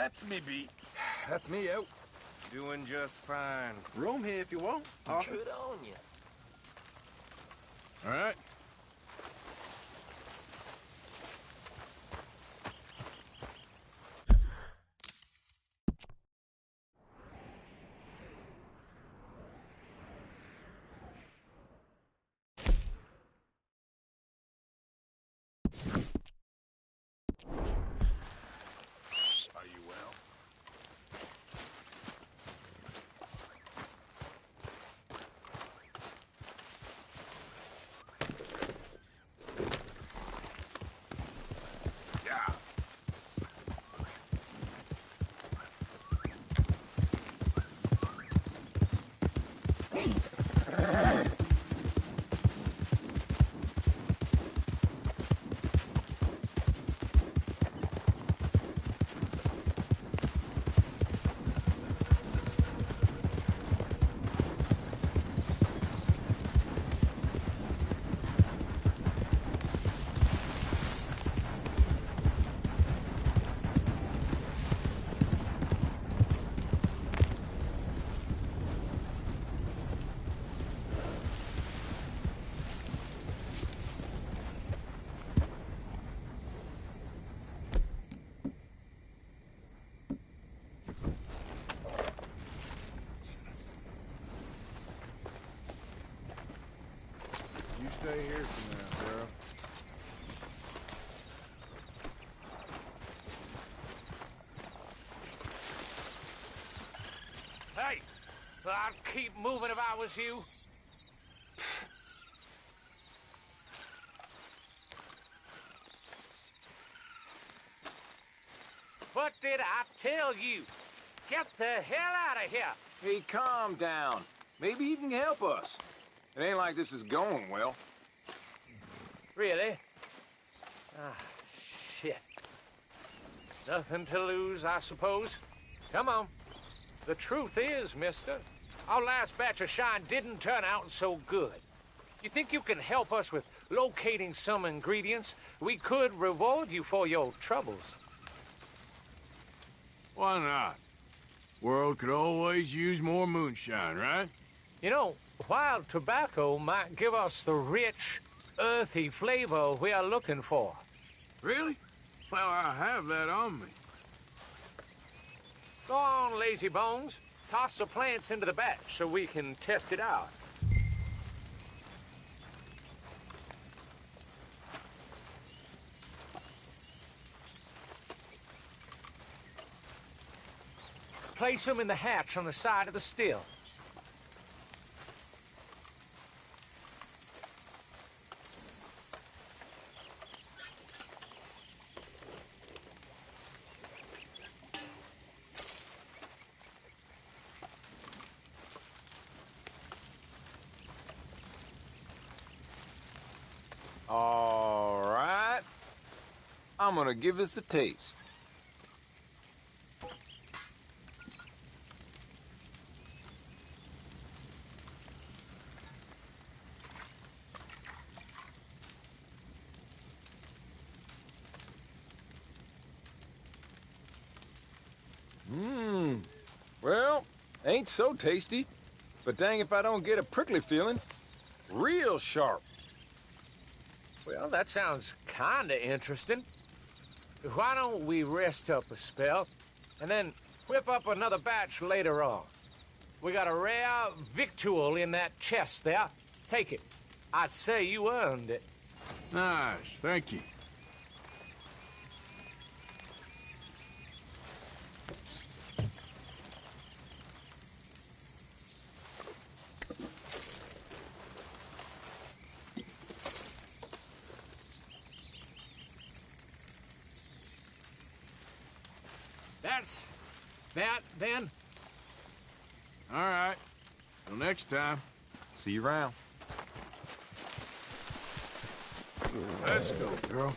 That's me beat. That's me out. Doing just fine. Room here if you want, Arthur. Good on you. All right. Are you well? Yeah. You stay here for now, Sarah. Hey, I'd keep moving if I was you. What did I tell you? Get the hell out of here! Hey, calm down. Maybe you can help us. It ain't like this is going well. Really? Ah, shit. Nothing to lose, I suppose. Come on. The truth is, mister, our last batch of shine didn't turn out so good. You think you can help us with locating some ingredients? We could reward you for your troubles. Why not? World could always use more moonshine, right? You know, wild tobacco might give us the rich, earthy flavor we are looking for. Really? Well, I have that on me. Go on, lazy bones. Toss the plants into the batch so we can test it out. Place them in the hatch on the side of the still. All right. I'm gonna give this a taste. Well, ain't so tasty. But dang if I don't get a prickly feeling. Real sharp. Well, that sounds kinda interesting. Why don't we rest up a spell, and then whip up another batch later on? We got a rare victual in that chest there. Take it. I'd say you earned it. Nice, thank you. That's that, then. All right. Till next time. See you around. Let's go, girl.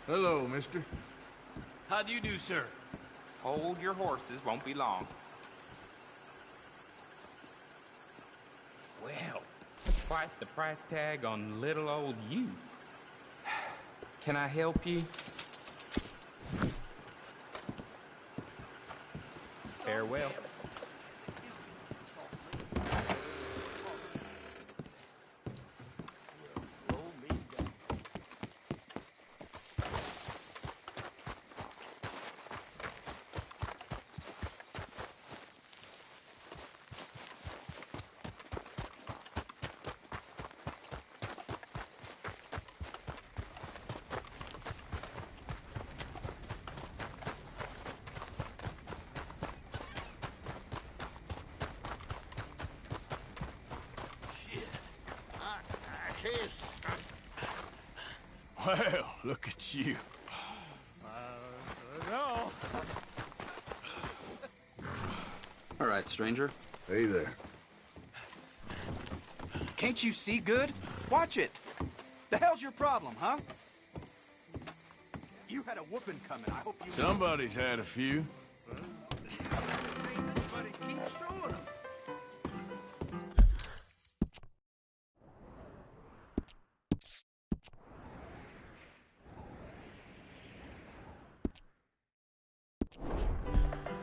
Hello, mister. How do you do, sir? Hold your horses, won't be long. Well, quite the price tag on little old you. Can I help you? Farewell. Well, look at you. No. All right, stranger. Hey there. Can't you see good? Watch it. The hell's your problem, huh? You had a whooping coming. I hope you... Somebody's had a few. But it keeps throwing them.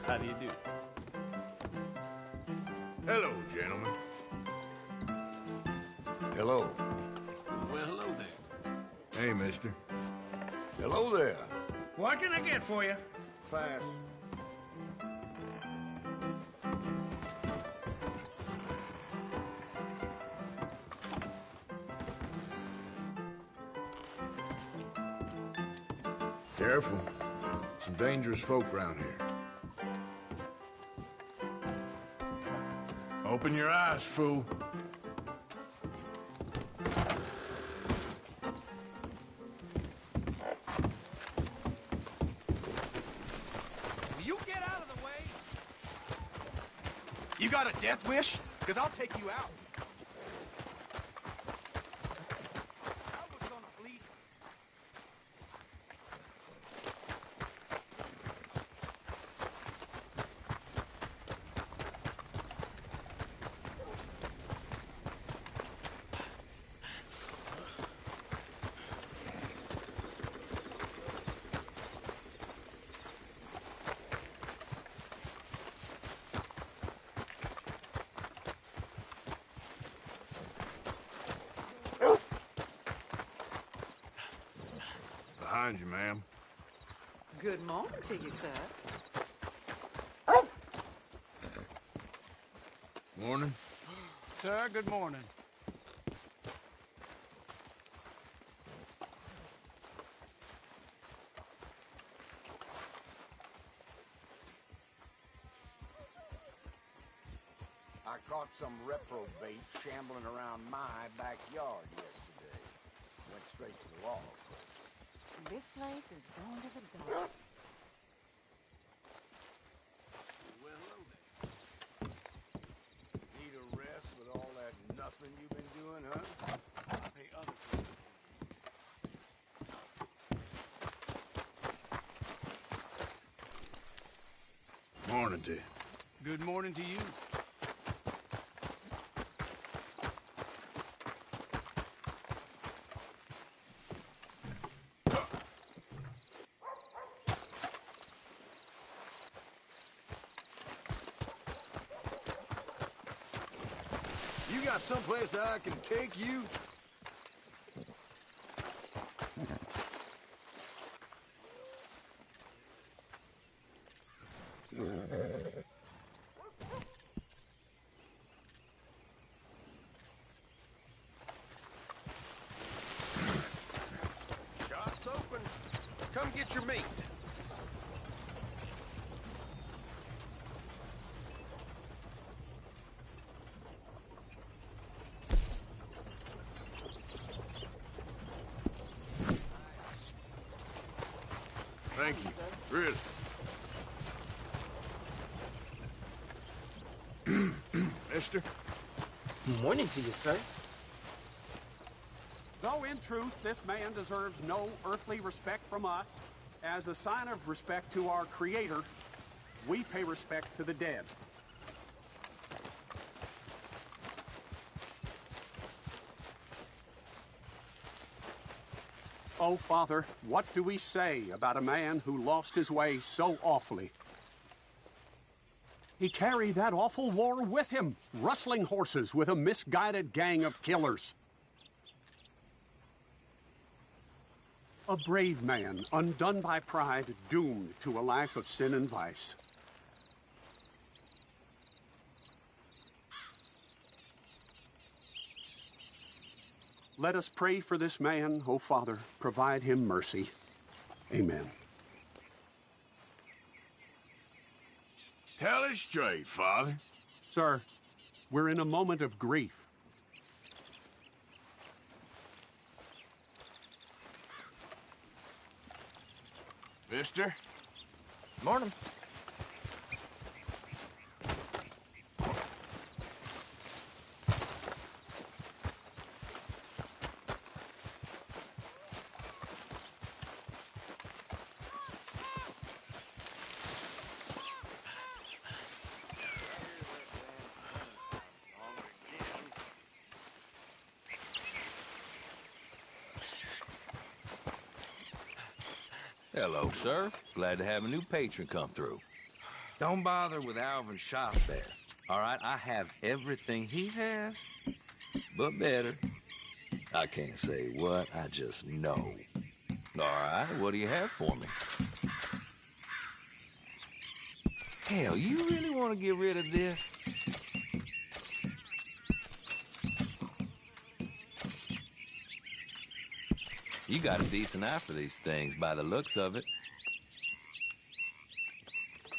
How do you do? Hello, gentlemen. Hello. Well, hello there. Hey, mister. Hello there. What can I get for you? Pass. Careful. Some dangerous folk around here. Open your eyes, fool. Will you get out of the way? You got a death wish? Because I'll take you out. I was gonna bleed. Behind you, ma'am. Good morning to you, sir. Morning. Sir, good morning. I caught some reprobate shambling around my backyard yesterday. Went straight to the law, of course. This place is going to the dog. Well, hello there. Need a rest with all that nothing you've been doing, huh? Hey, other people. Morning to you. Good morning to you. You got someplace that I can take you? Shop's open. Come get your meat. Thank you. Really. Mister? Morning to you, sir. Though in truth this man deserves no earthly respect from us, as a sign of respect to our Creator, we pay respect to the dead. Oh, Father, what do we say about a man who lost his way so awfully? He carried that awful war with him, rustling horses with a misguided gang of killers. A brave man, undone by pride, doomed to a life of sin and vice. Let us pray for this man, O Father. Provide him mercy. Amen. Tell it straight, Father. Sir, we're in a moment of grief. Mister? Morning. Hello, sir. Glad to have a new patron come through. Don't bother with Alvin's shop there. All right, I have everything he has, but better. I can't say what, I just know. All right, what do you have for me? Hell, you really want to get rid of this? You got a decent eye for these things by the looks of it.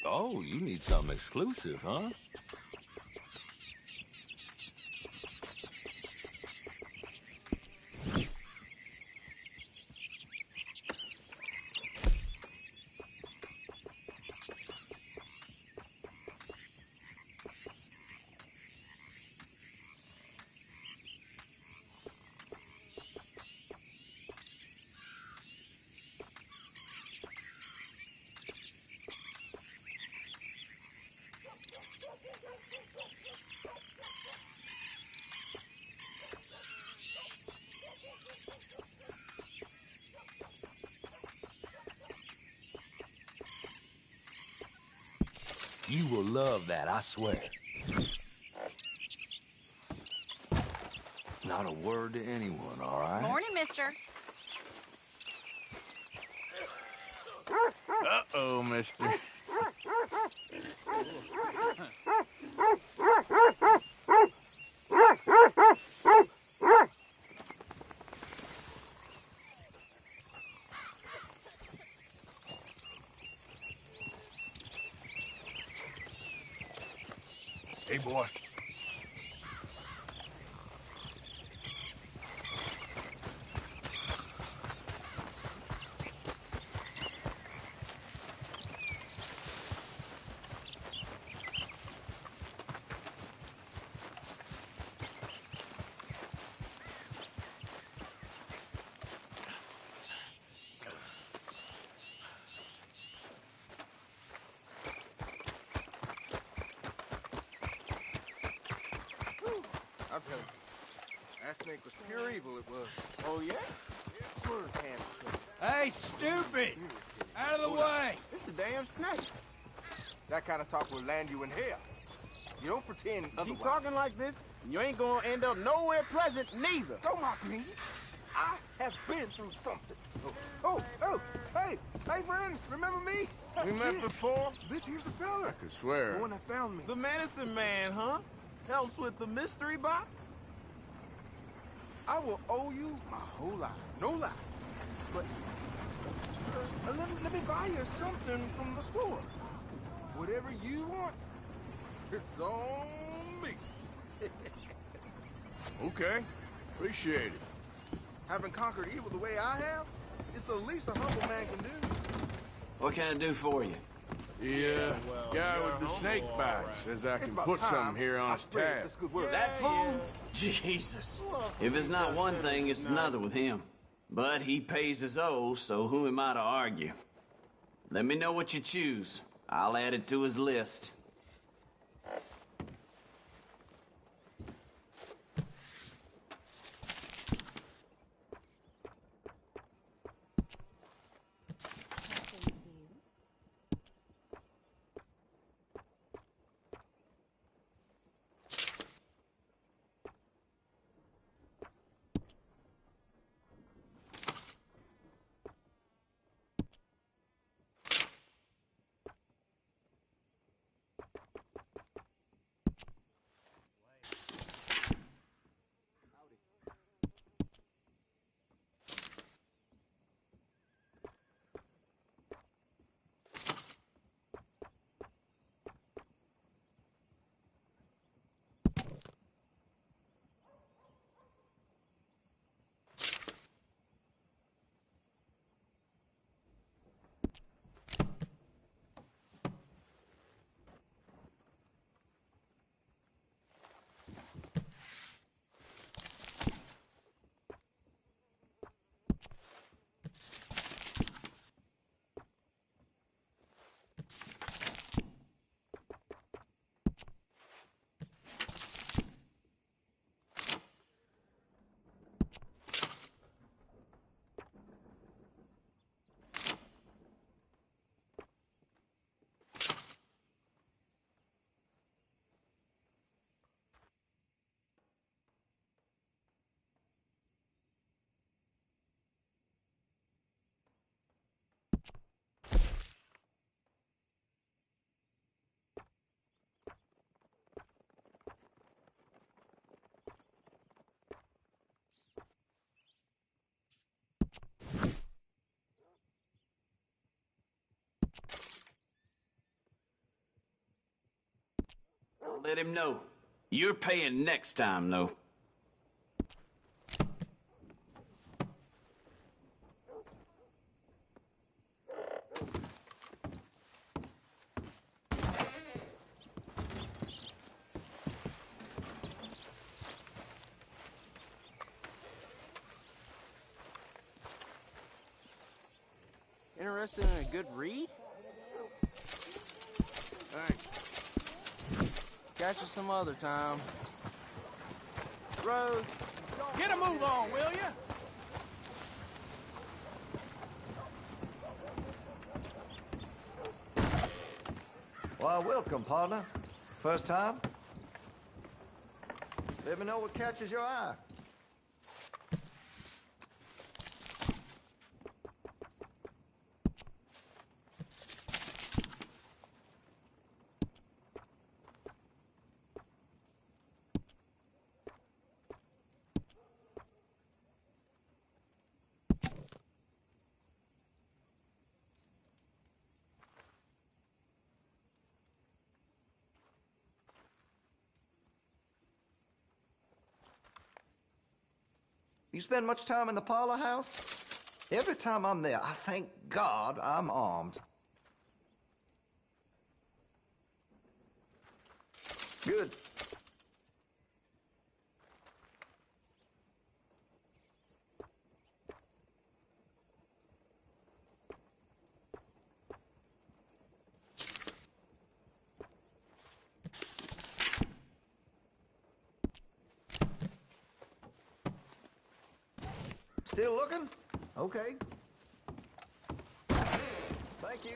Oh, you need something exclusive, huh? You will love that, I swear. Not a word to anyone, all right? Morning, mister. Uh-oh, mister. Hey, boy. I'll tell you. That snake was pure evil, it was. Oh, yeah? Swerve hands. Hey, stupid! Out of the way! It's a damn snake. That kind of talk will land you in hell. You don't pretend otherwise. Keep talking like this, and you ain't gonna end up nowhere pleasant neither. Don't mock me. I have been through something. Hey, friend, remember me? We met before? This here's the fella. I could swear. The one that found me. The medicine man, huh? Helps with the mystery box? I will owe you my whole life. No lie. But let me buy you something from the store. Whatever you want, it's on me. Okay. Appreciate it. Having conquered evil the way I have, it's the least a humble man can do. What can I do for you? The guy with the snake bite says I can put something here on his tab. That fool? Jesus. If it's not one thing, it's another with him. But he pays his owe, so who am I to argue? Let me know what you choose. I'll add it to his list. I'll let him know. You're paying next time, though. Interested in a good read? Thanks. Catch you some other time. Road. Get a move on, will you? Why, welcome, partner. First time? Let me know what catches your eye. You spend much time in the parlor house? Every time I'm there, I thank God I'm armed. Good. Still looking? Okay. Thank you.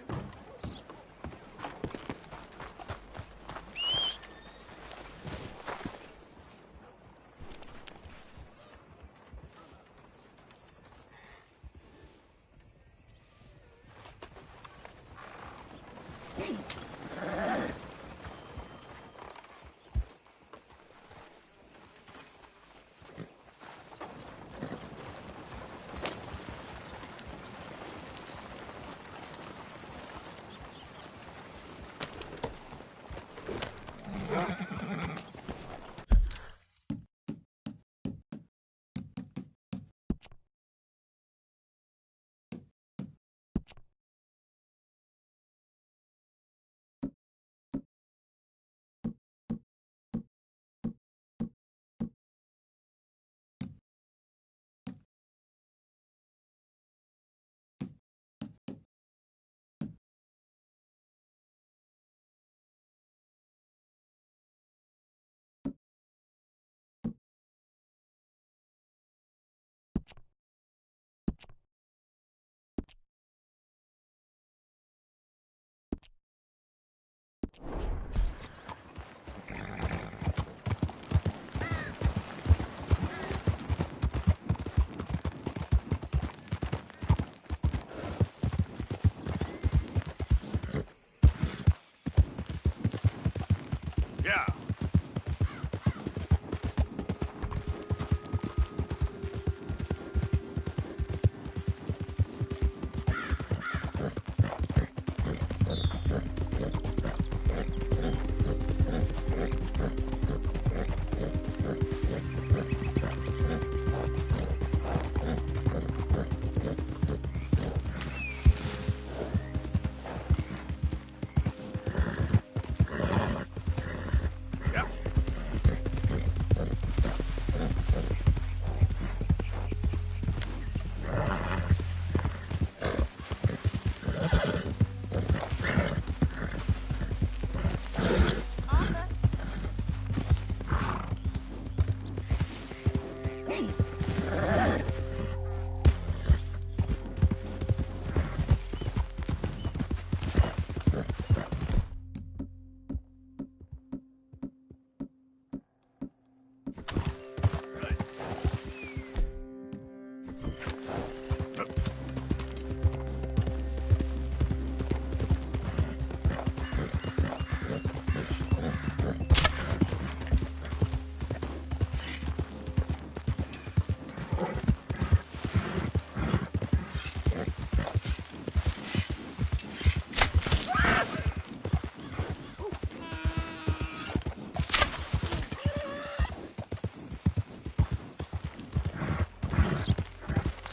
Yeah.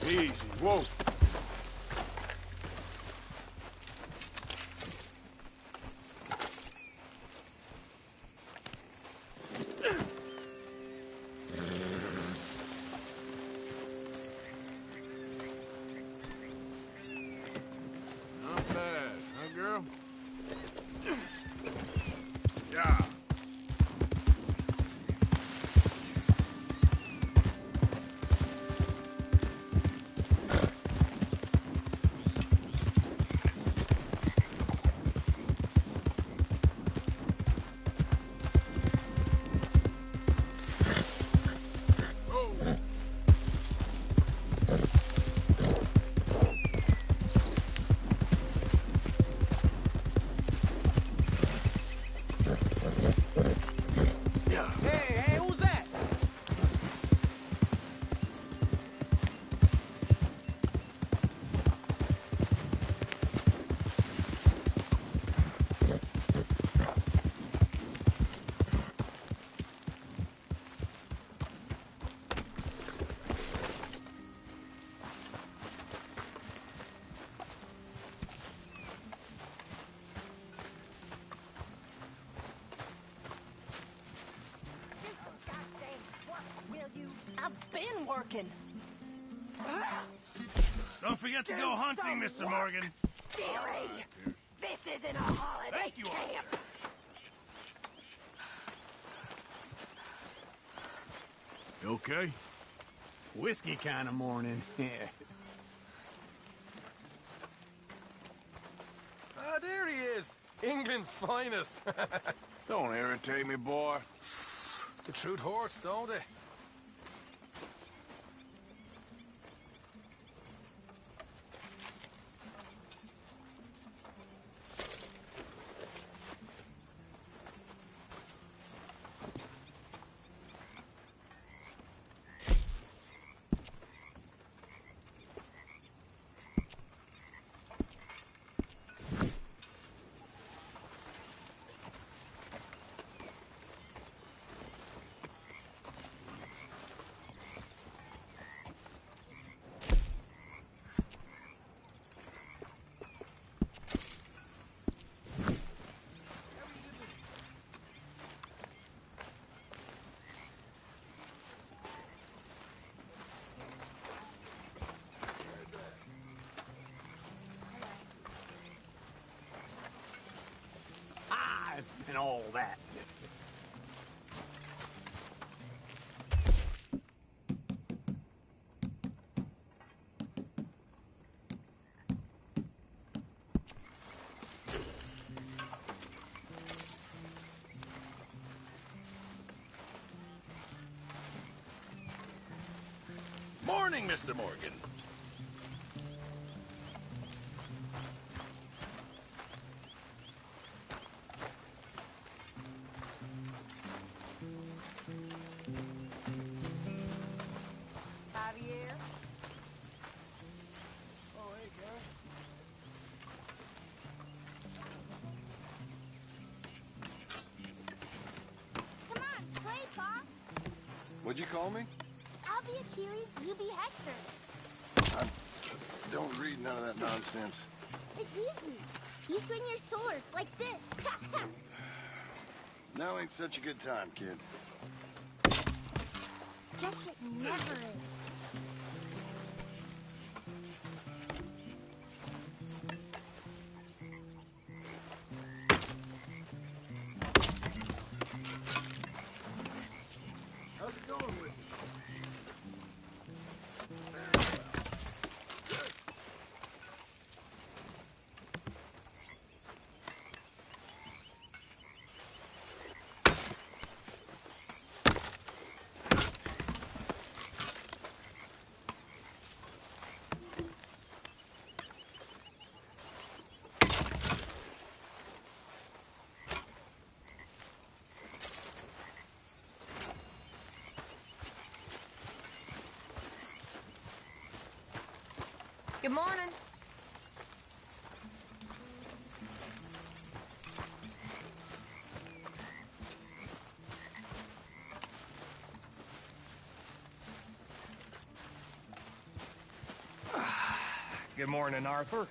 Easy. Whoa. Not bad, huh, girl? Yeah. Hey, who's that? I've been working. Don't forget to go hunting, Mr. Morgan. Dearie, this isn't a holiday Thank you, camp. You okay? Whiskey kind of morning. Yeah. Ah, there he is. England's finest. Don't irritate me, boy. The truth hurts, don't it? And all that. evening, Mr. Morgan. Javier? Oh, hey, girl. Come on, play, Pop. What'd you call me? I'll be Achilles, you be Hector. I don't read none of that nonsense. It's easy. You swing your sword like this. Now ain't such a good time, kid. Guess it never is. How's it going with you? Good morning. Good morning, Arthur.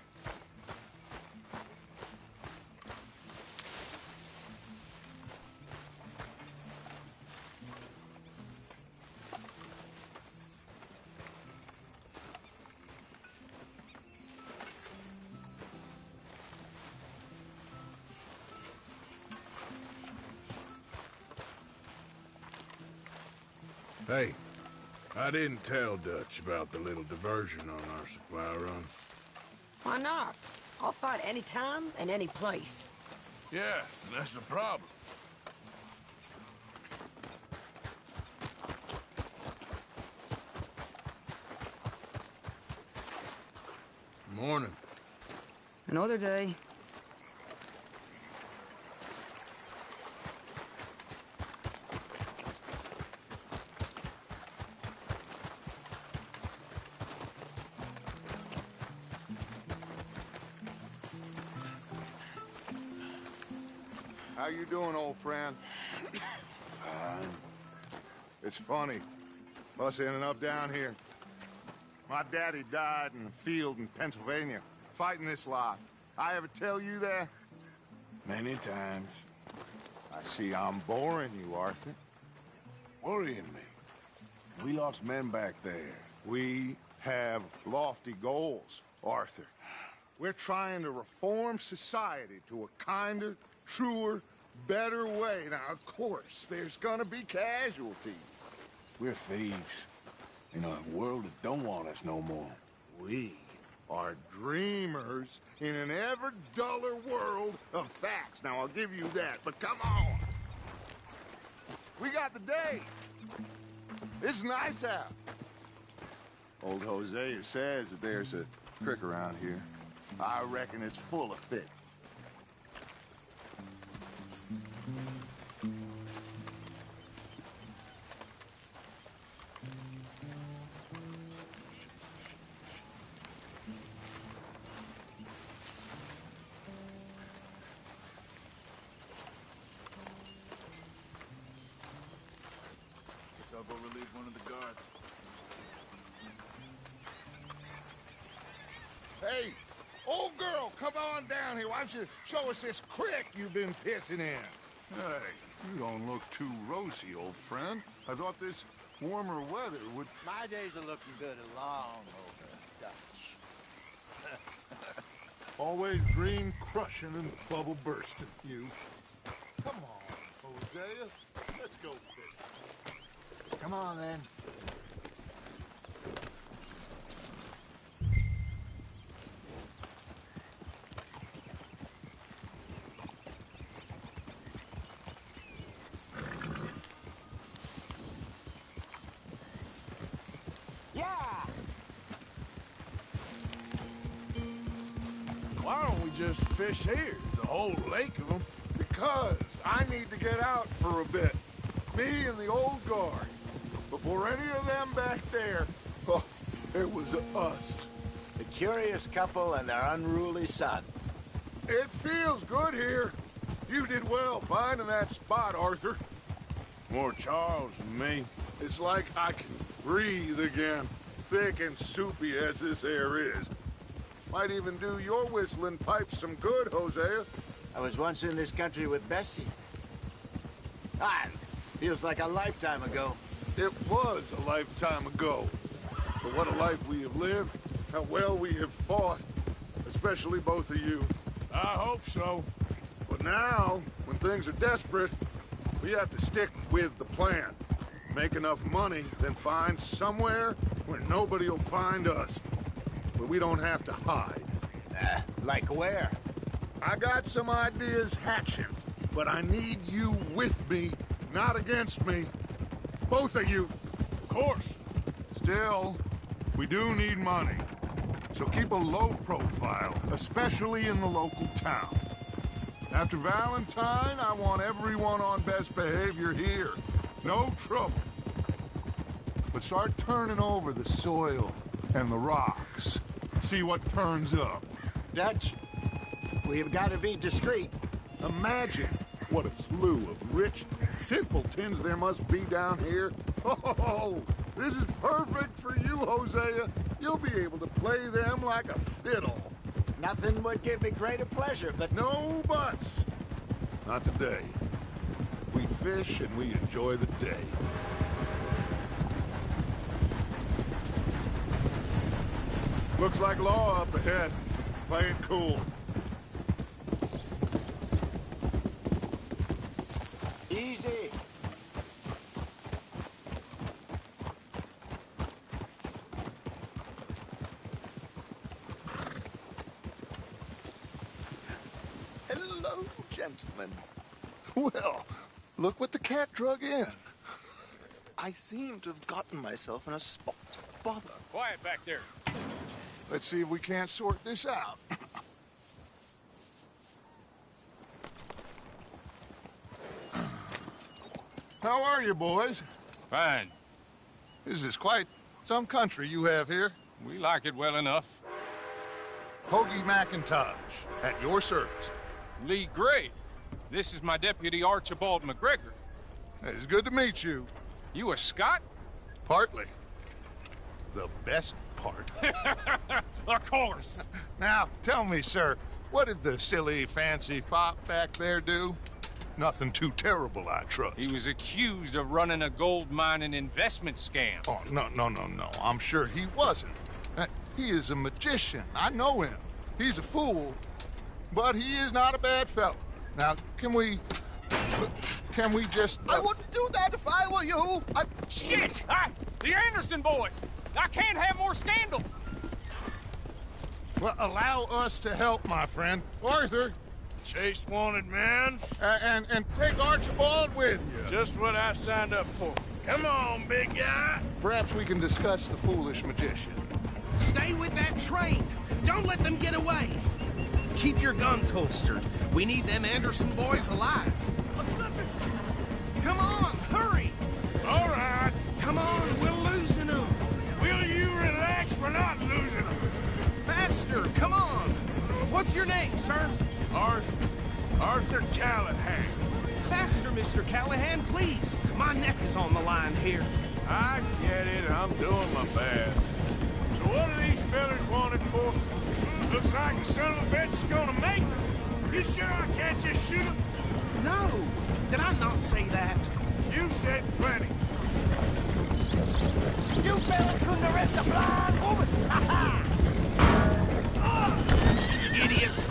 Hey, I didn't tell Dutch about the little diversion on our supply run. Why not? I'll fight any time and any place. Yeah, that's the problem. Morning. Another day. How you doing, old friend? It's funny. Us ending up down here. My daddy died in the field in Pennsylvania, fighting this lot. I ever tell you that? Many times. I see I'm boring you, Arthur. Worrying me. We lost men back there. We have lofty goals, Arthur. We're trying to reform society to a kinder, truer, better way. Now, of course, there's gonna be casualties. We're thieves. In a world that don't want us no more. We are dreamers in an ever duller world of facts. Now, I'll give you that, but come on. We got the day. It's nice out. Old Hosea says that there's a creek around here. I reckon it's full of fish. Guess I'll go relieve one of the guards. Hey, old girl, come on down here. Why don't you show us this creek you've been pissing in? Hey, you don't look too rosy, old friend. I thought this warmer weather would... My days are looking good along over Dutch. Always green crushing and bubble bursting, you. Come on, Hosea. Let's go fishing. Come on, then. Yeah! just fish here? There's a whole lake of them. Because I need to get out for a bit. Me and the old guard. Before any of them back there, oh, it was us. The curious couple and their unruly son. It feels good here. You did well finding that spot, Arthur. More Charles than me. It's like I can breathe again, thick and soupy as this air is. Might even do your whistling pipes some good, Hosea. I was once in this country with Bessie. Ah, feels like a lifetime ago. It was a lifetime ago. But what a life we have lived, how well we have fought, especially both of you. I hope so. But now, when things are desperate, we have to stick with the plan. Make enough money, then find somewhere where nobody will find us. Where we don't have to hide. Like where? I got some ideas hatching, but I need you with me, not against me. Both of you. Of course. Still, we do need money. So keep a low profile, especially in the local town. After Valentine, I want everyone on best behavior here. No trouble. But start turning over the soil and the rocks. See what turns up. Dutch, we've got to be discreet. Imagine what a slew of rich simpletons there must be down here. Oh, this is perfect for you, Hosea. You'll be able to play them like a fiddle. Nothing would give me greater pleasure, but... No buts. Not today. We fish and we enjoy the day. Looks like law up ahead. Play it cool. Easy. Hello, gentlemen. Well, look what the cat drug in. I seem to have gotten myself in a spot of bother. Quiet back there. Let's see if we can't sort this out. How are you, boys? Fine. This is quite some country you have here. We like it well enough. Hoagie McIntosh, at your service. Lee Gray. This is my deputy, Archibald McGregor. It's good to meet you. You a Scot? Partly. The best part. Of course. Now, tell me, sir, what did the silly, fancy fop back there do? Nothing too terrible, I trust. He was accused of running a gold mining investment scam. Oh, no. I'm sure he wasn't. He is a magician. I know him. He's a fool, but he is not a bad fellow. Now, can we just... I wouldn't do that if I were you. Shit! The Anderson boys! I can't have more scandal! Well, allow us to help, my friend. Arthur! Chase wanted man. And take Archibald with you. Just what I signed up for. Come on, big guy. Perhaps we can discuss the foolish magician. Stay with that train. Don't let them get away. Keep your guns holstered. We need them Anderson boys alive. Come on, hurry. All right. Come on, we're losing them. Will you relax? We're not losing them. Faster, come on. What's your name, sir? Arthur Callahan. Faster, Mr. Callahan, please. My neck is on the line here. I get it. I'm doing my best. So what are these fellas wanted for? Looks like the son of a bitch is gonna make them. You sure I can't just shoot him? No. Did I not say that? You said plenty. You fellas couldn't arrest a blind woman! Idiot!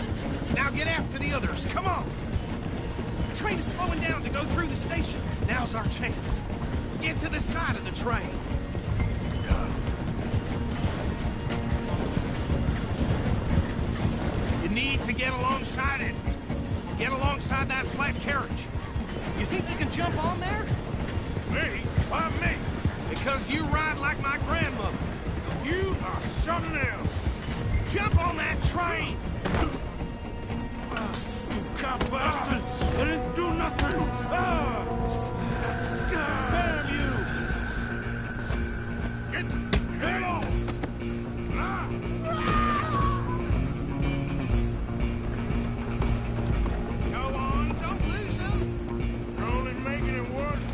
Now get after the others, come on! The train is slowing down to go through the station. Now's our chance. Get to the side of the train. You need to get alongside it. Get alongside that flat carriage. You think you can jump on there? Me? Why me? Because you ride like my grandmother. You are something else. Jump on that train! die, bastard! I didn't do nothing! Ah! Damn you! Get the hell off! Ah! Go on, don't lose them! You're only making it worse.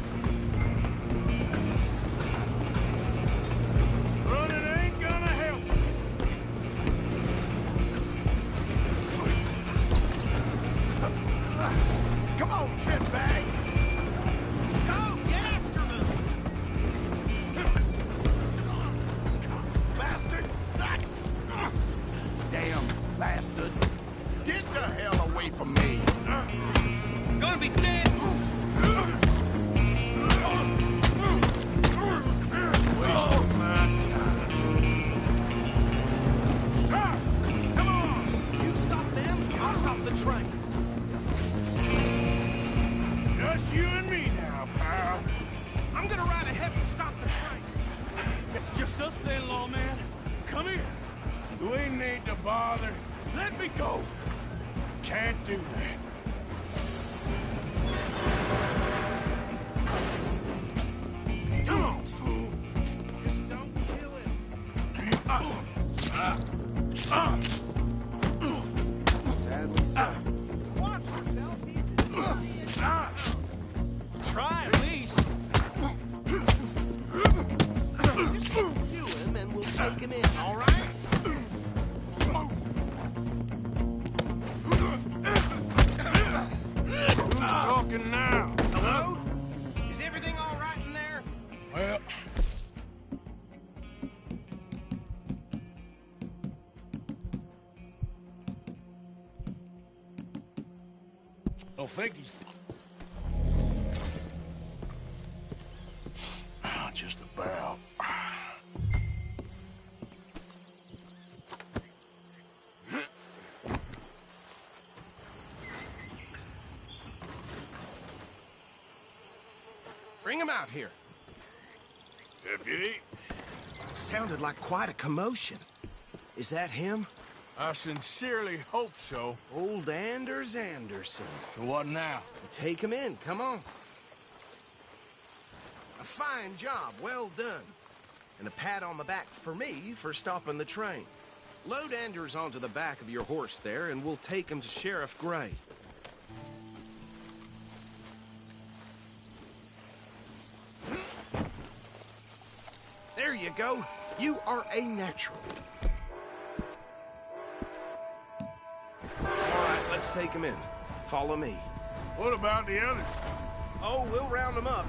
Running ain't gonna help. Come on, shitbag! Go, get after them! Bastard! Damn bastard! Get the hell away from me! Gonna be dead! Wasting my time. Stop! Come on! You stop them, I'll stop the train. Just you and me now, pal. I'm gonna ride ahead and stop the train. It's just us then, lawman. Come here. We need to bother. Let me go. Can't do that. Come on, fool. Don't kill him. Watch yourself, he's Try at least. Just do him and we'll take him in, all right? Who's talking now? Hello? Is everything all right in there? Well... Don't think he's... Just about. Bring him out here. Deputy? Sounded like quite a commotion. Is that him? I sincerely hope so. Old Anders Anderson. So what now? Take him in, come on. A fine job, well done. And a pat on the back for me for stopping the train. Load Anders onto the back of your horse there, and we'll take him to Sheriff Gray. There you go. You are a natural. All right, let's take him in. Follow me. What about the others? Oh, we'll round them up.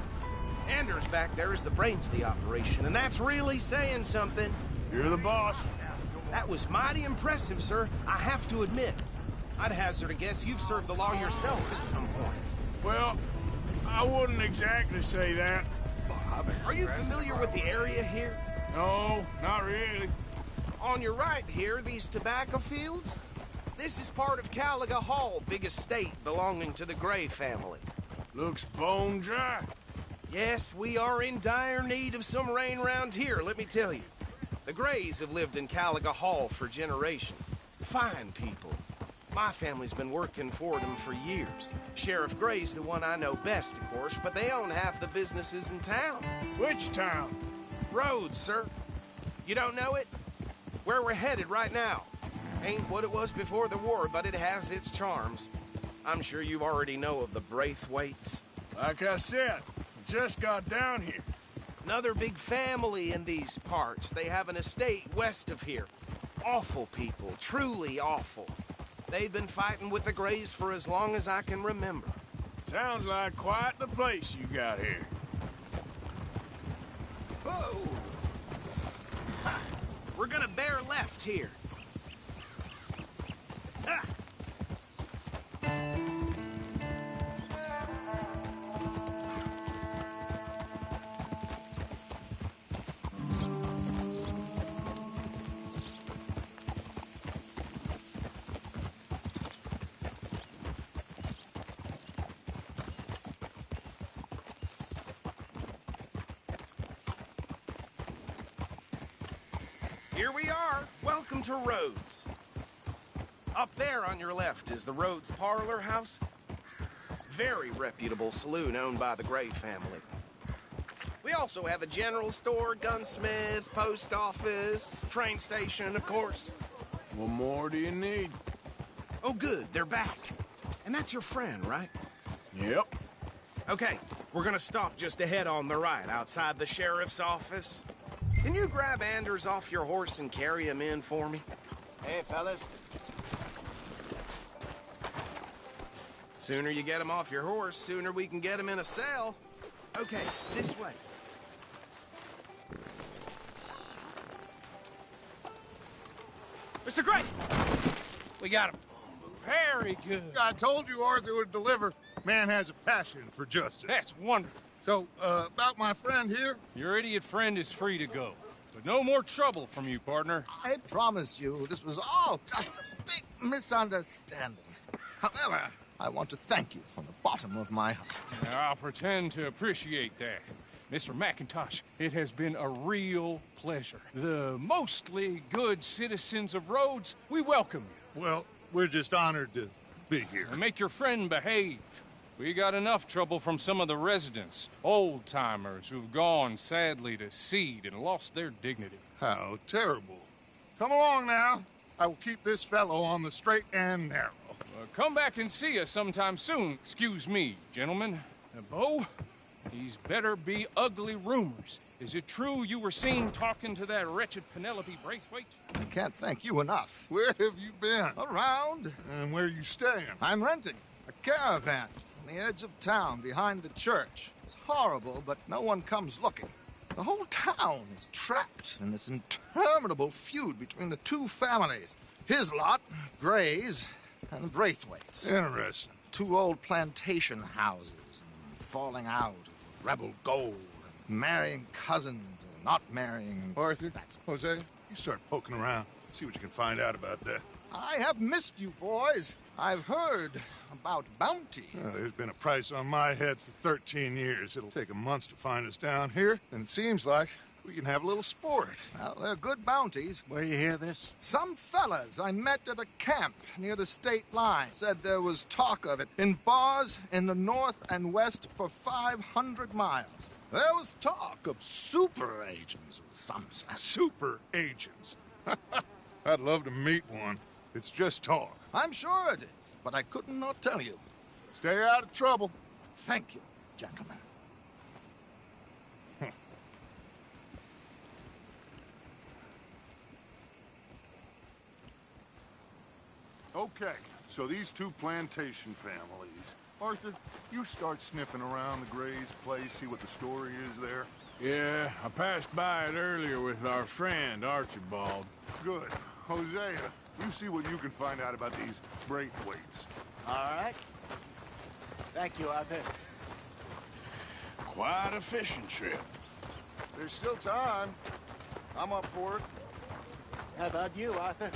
Anders back there is the brains of the operation, and that's really saying something. You're the boss. That was mighty impressive, sir. I have to admit. I'd hazard a guess you've served the law yourself at some point. Well, I wouldn't exactly say that. Are you familiar with the area here? No, not really. On your right here, these tobacco fields? This is part of Caliga Hall, big estate belonging to the Gray family. Looks bone dry. Yes, we are in dire need of some rain round here, let me tell you. The Grays have lived in Caliga Hall for generations. Fine people. My family's been working for them for years. Sheriff Gray's the one I know best, of course, but they own half the businesses in town. Which town? Rhodes, sir. You don't know it? Where we're headed right now. Ain't what it was before the war, but it has its charms. I'm sure you already know of the Braithwaites. Like I said, just got down here. Another big family in these parts. They have an estate west of here. Awful people, truly awful. They've been fighting with the Grays for as long as I can remember. Sounds like quite the place you got here. Whoa! Ha. We're gonna bear left here. Ha. Here we are. Welcome to Rhodes. Up there on your left is the Rhodes Parlor House. Very reputable saloon owned by the Gray family. We also have a general store, gunsmith, post office, train station, of course. What more do you need? Oh, good, they're back. And that's your friend, right? Yep. Okay, we're gonna stop just ahead on the right, outside the sheriff's office. Can you grab Anders off your horse and carry him in for me? Hey, fellas. Sooner you get him off your horse, sooner we can get him in a cell. Okay, this way. Mr. Gray! We got him. Very good. I told you Arthur would deliver. Man has a passion for justice. That's wonderful. So, about my friend here? Your idiot friend is free to go. But no more trouble from you, partner. I promise you, this was all just a big misunderstanding. However, I want to thank you from the bottom of my heart. I'll pretend to appreciate that. Mr. McIntosh, it has been a real pleasure. The mostly good citizens of Rhodes, we welcome you. Well, we're just honored to be here. And make your friend behave. We got enough trouble from some of the residents, old-timers who've gone, sadly, to seed and lost their dignity. How terrible. Come along now. I will keep this fellow on the straight and narrow. Come back and see us sometime soon. Excuse me, gentlemen. Bo, these better be ugly rumors. Is it true you were seen talking to that wretched Penelope Braithwaite? I can't thank you enough. Where have you been? Around. And where are you staying? I'm renting a caravan on the edge of town behind the church. It's horrible, but no one comes looking. The whole town is trapped in this interminable feud between the two families. His lot, Gray's, and the Braithwaites. Interesting. Two old plantation houses, and falling out of rebel gold, and marrying cousins, or not marrying. Arthur, Jose, you start poking around. See what you can find out about that. I have missed you, boys. I've heard about bounty. Well, there's been a price on my head for 13 years. It'll take a month to find us down here, and it seems like we can have a little sport. Well, they're good bounties. Where you hear this? Some fellas I met at a camp near the state line said there was talk of it in bars in the north and west for 500 miles. There was talk of super agents, some said. Super agents? I'd love to meet one. It's just talk. I'm sure it is, but I couldn't not tell you. Stay out of trouble. Thank you, gentlemen. Okay, so these two plantation families. Arthur, you start sniffing around the Gray's place, see what the story is there. Yeah, I passed by it earlier with our friend, Archibald. Good. Hosea, you see what you can find out about these Braithwaites. All right. Thank you, Arthur. Quite a fishing trip. There's still time. I'm up for it. How about you, Arthur?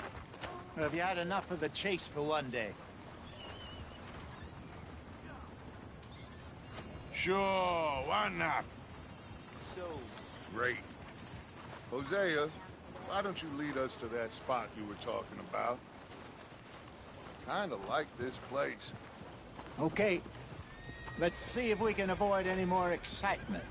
Or have you had enough of the chase for one day? Sure, why not? So great. Hosea, why don't you lead us to that spot you were talking about? Kinda like this place. Okay. Let's see if we can avoid any more excitement.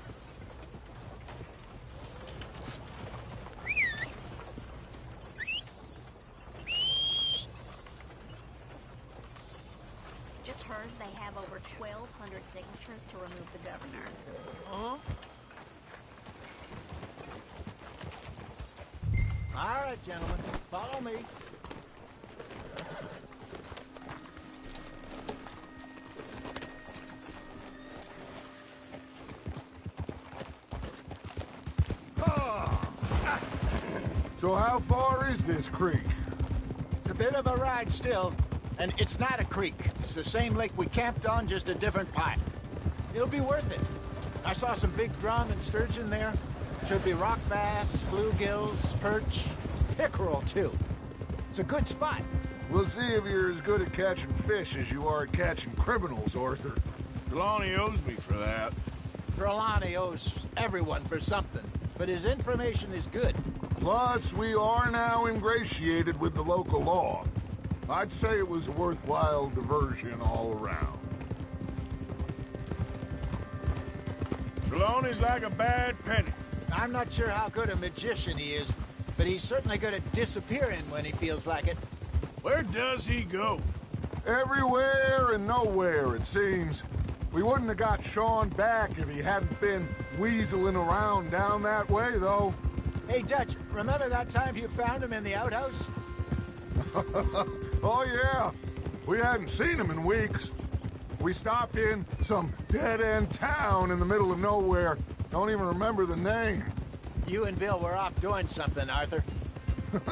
Just heard they have over 1,200 signatures to remove the governor. Huh? All right, gentlemen. Follow me. So how far is this creek? It's a bit of a ride still, and it's not a creek. It's the same lake we camped on, just a different pipe. It'll be worth it. I saw some big drum and sturgeon there. Should be rock bass, bluegills, perch, pickerel too. It's a good spot. We'll see if you're as good at catching fish as you are at catching criminals, Arthur. Trelawney owes me for that. Trelawney owes everyone for something, but his information is good. Plus, we are now ingratiated with the local law. I'd say it was a worthwhile diversion all around. Trelawney's like a bad penny. I'm not sure how good a magician he is, but he's certainly good at disappearing when he feels like it. Where does he go? Everywhere and nowhere, it seems. We wouldn't have got Sean back if he hadn't been weaseling around down that way, though. Hey, Dutch, remember that time you found him in the outhouse? Oh, yeah. We hadn't seen him in weeks. We stopped in some dead-end town in the middle of nowhere. Don't even remember the name. You and Bill were off doing something, Arthur.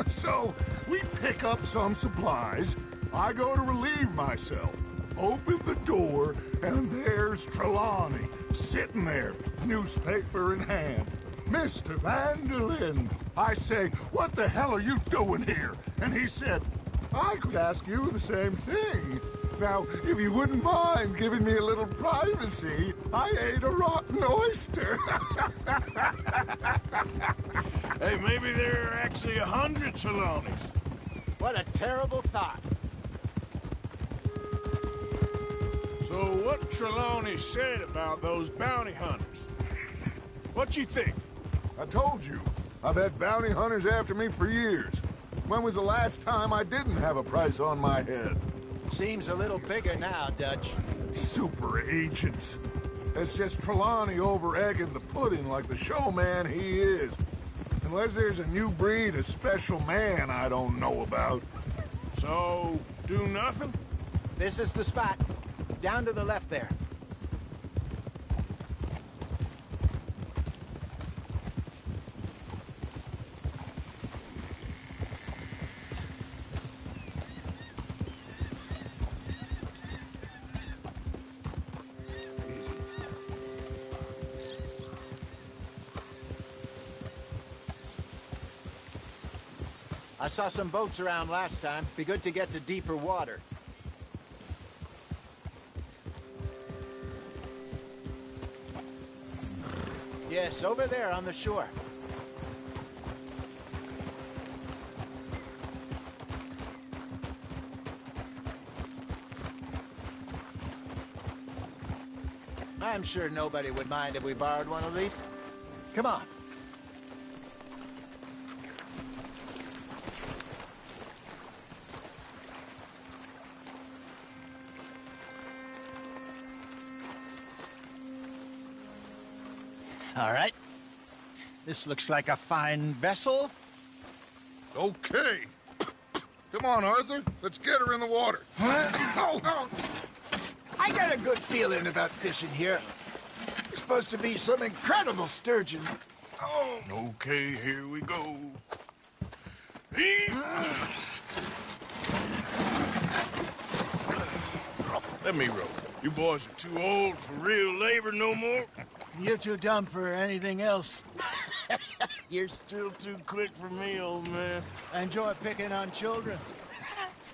So, we pick up some supplies. I go to relieve myself. Open the door, and there's Trelawney, sitting there, newspaper in hand. Mr. Van der Linde. I say, what the hell are you doing here? And he said, I could ask you the same thing. Now, if you wouldn't mind giving me a little privacy, I ate a rotten oyster. Hey, maybe there are actually 100 Trelawneys. What a terrible thought. So what Trelawney said about those bounty hunters? What you think? I told you. I've had bounty hunters after me for years. When was the last time I didn't have a price on my head? Seems a little bigger now, Dutch. Super agents. It's just Trelawney over-egging the pudding like the showman he is. Unless there's a new breed of special man I don't know about. So, do nothing? This is the spot. Down to the left there. I saw some boats around last time. Be good to get to deeper water. Yes, over there on the shore. I'm sure nobody would mind if we borrowed one of these. Come on. All right. This looks like a fine vessel. Okay. Come on, Arthur. Let's get her in the water. Oh. I got a good feeling about fishing here. It's supposed to be some incredible sturgeon. Oh. Okay, here we go. Let me row. You boys are too old for real labor no more. You're too dumb for anything else. You're still too quick for me, old man. I enjoy picking on children.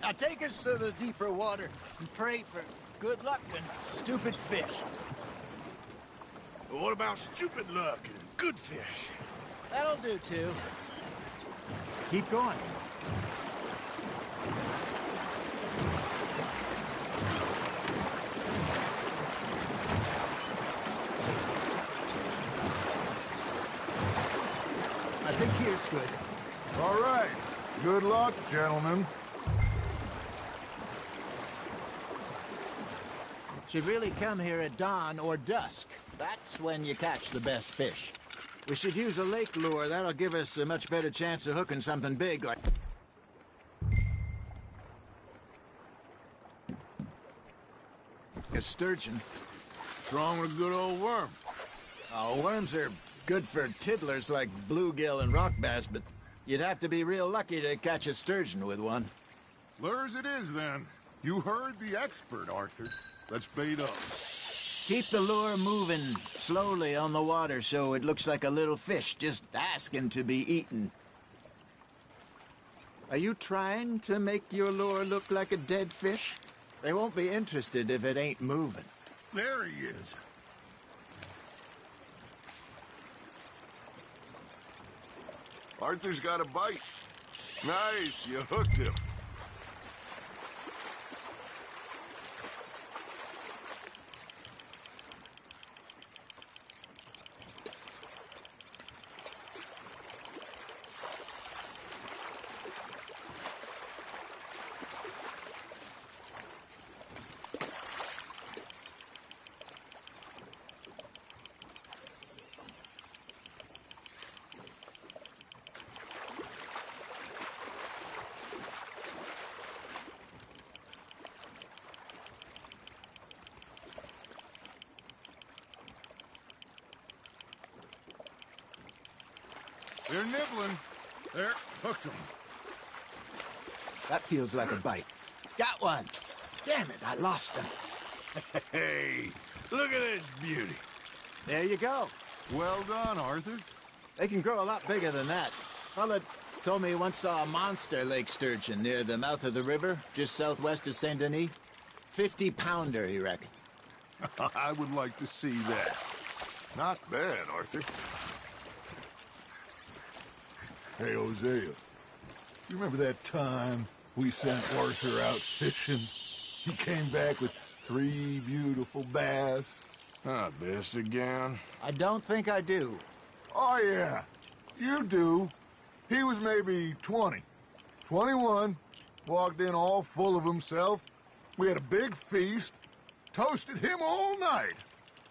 Now take us to the deeper water and pray for good luck and stupid fish. What about stupid luck and good fish? That'll do, too. Keep going. I think here's good. All right. Good luck, gentlemen. Should really come here at dawn or dusk. That's when you catch the best fish. We should use a lake lure. That'll give us a much better chance of hooking something big like... a sturgeon. What's wrong with a good old worm? Oh, worms are good for tiddlers like bluegill and rock bass, but you'd have to be real lucky to catch a sturgeon with one. Lures it is, then. You heard the expert, Arthur. Let's bait up. Keep the lure moving slowly on the water so it looks like a little fish just asking to be eaten. Are you trying to make your lure look like a dead fish? They won't be interested if it ain't moving. There he is. Arthur's got a bite. Nice, you hooked him. They're nibbling. There, hooked them. That feels like a bite. Got one. Damn it, I lost him. Hey, look at this beauty. There you go. Well done, Arthur. They can grow a lot bigger than that. Fella told me he once saw a monster lake sturgeon near the mouth of the river, just southwest of Saint Denis. 50-pounder, he reckoned. I would like to see that. Not bad, Arthur. Hey, Hosea. You remember that time we sent Arthur out fishing? He came back with 3 beautiful bass. This again? I don't think I do. Oh, yeah. You do. He was maybe 20. 21. Walked in all full of himself. We had a big feast. Toasted him all night.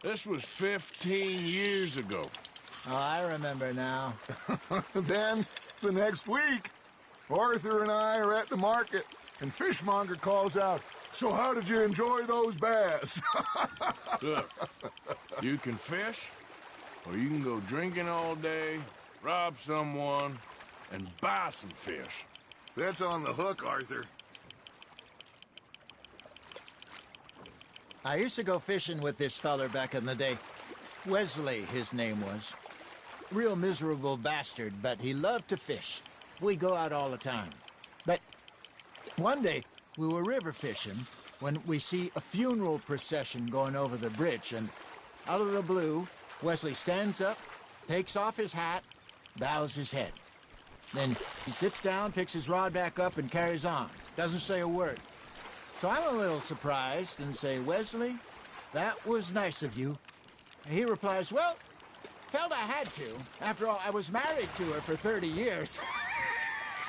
This was 15 years ago. Oh, I remember now. Then, the next week, Arthur and I are at the market, and Fishmonger calls out, "So how did you enjoy those bass?" Look, you can fish, or you can go drinking all day, rob someone, and buy some fish. That's on the hook, Arthur. I used to go fishing with this feller back in the day. Wesley, his name was. Real miserable bastard, but he loved to fish. We'd go out all the time. But one day, we were river fishing when we see a funeral procession going over the bridge, and out of the blue, Wesley stands up, takes off his hat, bows his head. Then he sits down, picks his rod back up, and carries on. Doesn't say a word. So I'm a little surprised and say, "Wesley, that was nice of you." And he replies, "Well, felt I had to. After all, I was married to her for 30 years.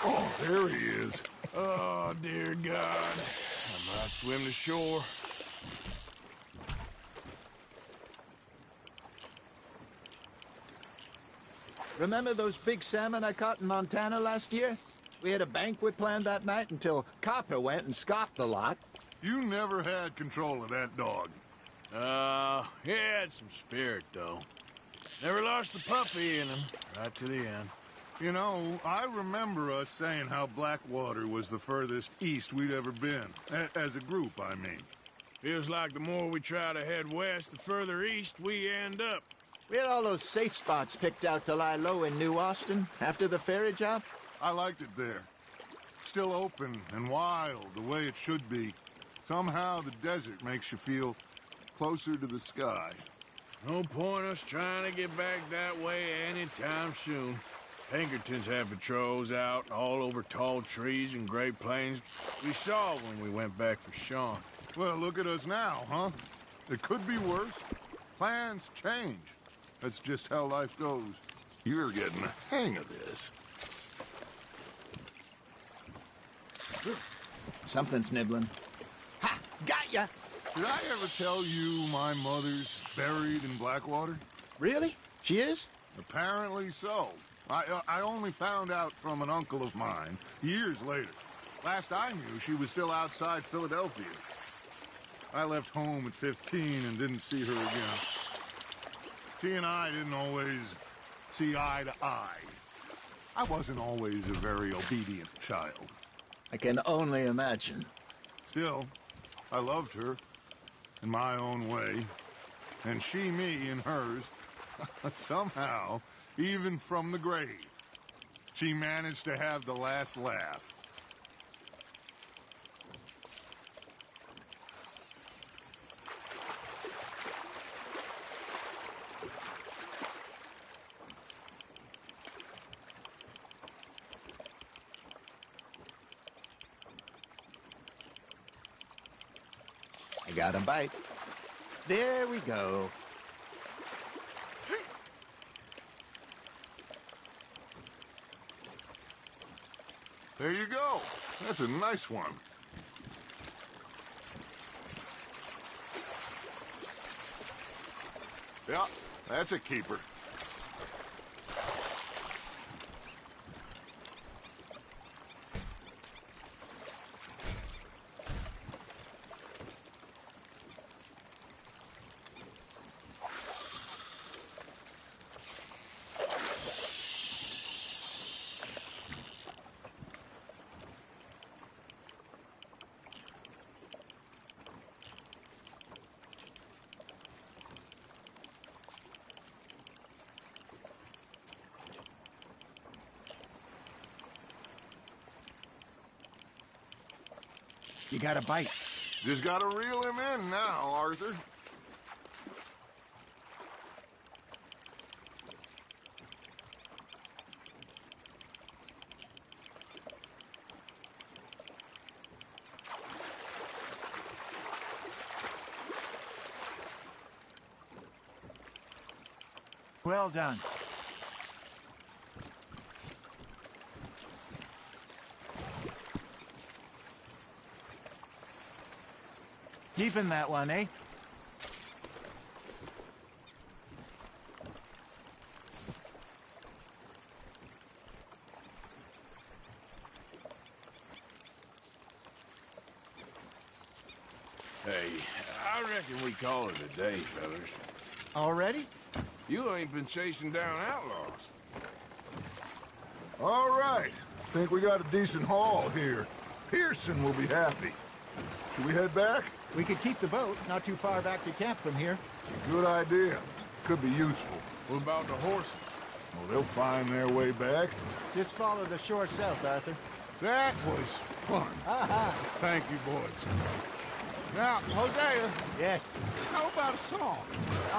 Oh, there he is. Oh, dear God. I might swim to shore. Remember those big salmon I caught in Montana last year? We had a banquet planned that night until Copper went and scoffed the lot. You never had control of that dog. He had some spirit, though. Never lost the puppy in him, right to the end. You know, I remember us saying how Blackwater was the furthest east we'd ever been. As a group, I mean. Feels like the more we try to head west, the further east we end up. We had all those safe spots picked out to lie low in New Austin after the ferry job. I liked it there. Still open and wild, the way it should be. Somehow the desert makes you feel closer to the sky. No point us trying to get back that way anytime soon. Pinkertons had patrols out all over tall trees and Great Plains. We saw when we went back for Sean. Well, look at us now, huh? It could be worse. Plans change. That's just how life goes. You're getting the hang of this. Something's nibbling. Ha! Got ya! Did I ever tell you my mother's buried in Blackwater? Really? She is? Apparently so. I only found out from an uncle of mine years later. Last I knew, she was still outside Philadelphia. I left home at 15 and didn't see her again. She and I didn't always see eye to eye. I wasn't always a very obedient child. I can only imagine. Still, I loved her in my own way, and she me in hers. Somehow, even from the grave, she managed to have the last laugh. I got a bite. There we go. There you go. That's a nice one. Yeah, that's a keeper. You got a bite. Just gotta reel him in now, Arthur. Well done. Keeping that one, eh? Hey, I reckon we call it a day, fellas. Already? You ain't been chasing down outlaws. All right. Think we got a decent haul here. Pearson will be happy. Should we head back? We could keep the boat not too far back to camp from here. Good idea. Could be useful. What about the horses? Well, they'll find their way back. Just follow the shore south, Arthur. That was fun. Thank you, boys. Now, Hosea. Yes. How about a song?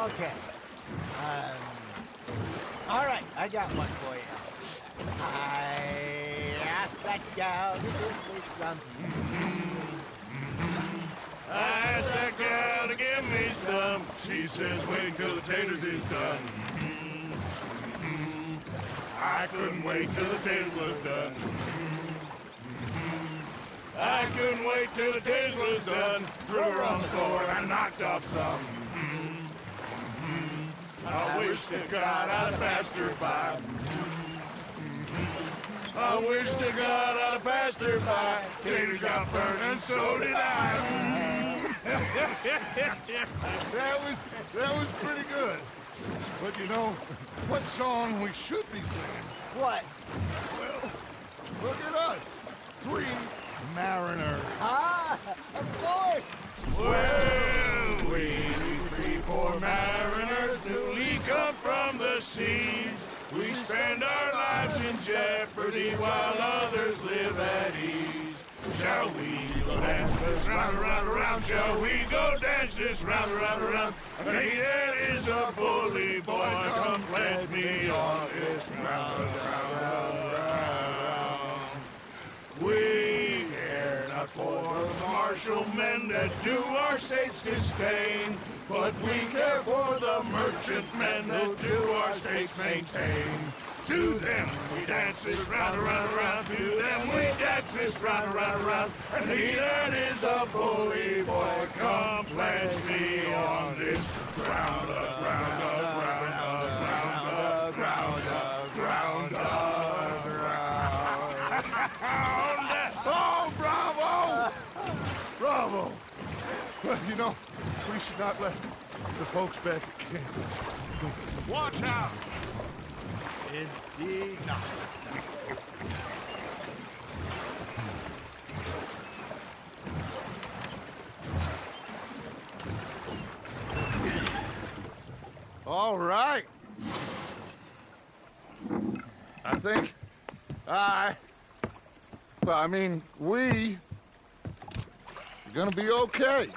Okay. All right, I got one for you. I asked that gal to give me some. I asked that gal to give me some. She says, wait till the taters is done. I couldn't wait till the taters was done. I couldn't wait till the taters was done. Threw her on the floor and I knocked off some. I wish to God I'd have passed her by. I wish to God I'd have passed her by. Taters got burned and so did I. That was pretty good. But you know, what song we should be singing? What? Well, look at us. 3 mariners. Ah, of course. Well, we 3 poor mariners newly come from the seas. We spend our lives in jeopardy while others live at ease. Shall we go dance this round, around, around? Shall we go dance this round, around, around? Hey, that is a bully boy. Come pledge me on this round, round, round. We care not for the martial men that do our state's disdain, but we care for the merchant men that do our states maintain. To them we dance this round, around, around. To them we dance this round, around, around. And he that is a bully boy, come pledge me on this ground, ground, ground, ground, ground, ground, ground. Oh, bravo! Bravo! Well, you know, we should not let the folks back at camp. Watch out! Indeed not. All right. I think we are gonna be okay.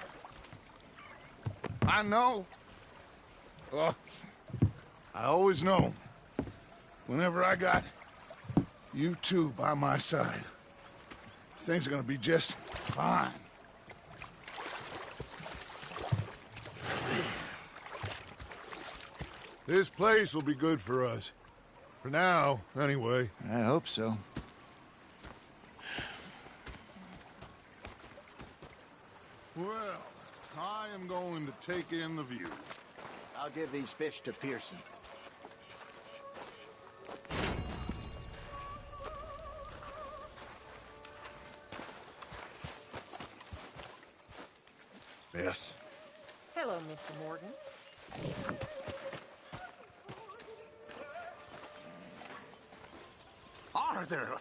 I know. I always know. Whenever I got you 2 by my side, things are gonna be just fine. This place will be good for us. For now, anyway. I hope so. Well, I am going to take in the view. I'll give these fish to Pearson. Yes. Hello, Mr. Morgan. Arthur,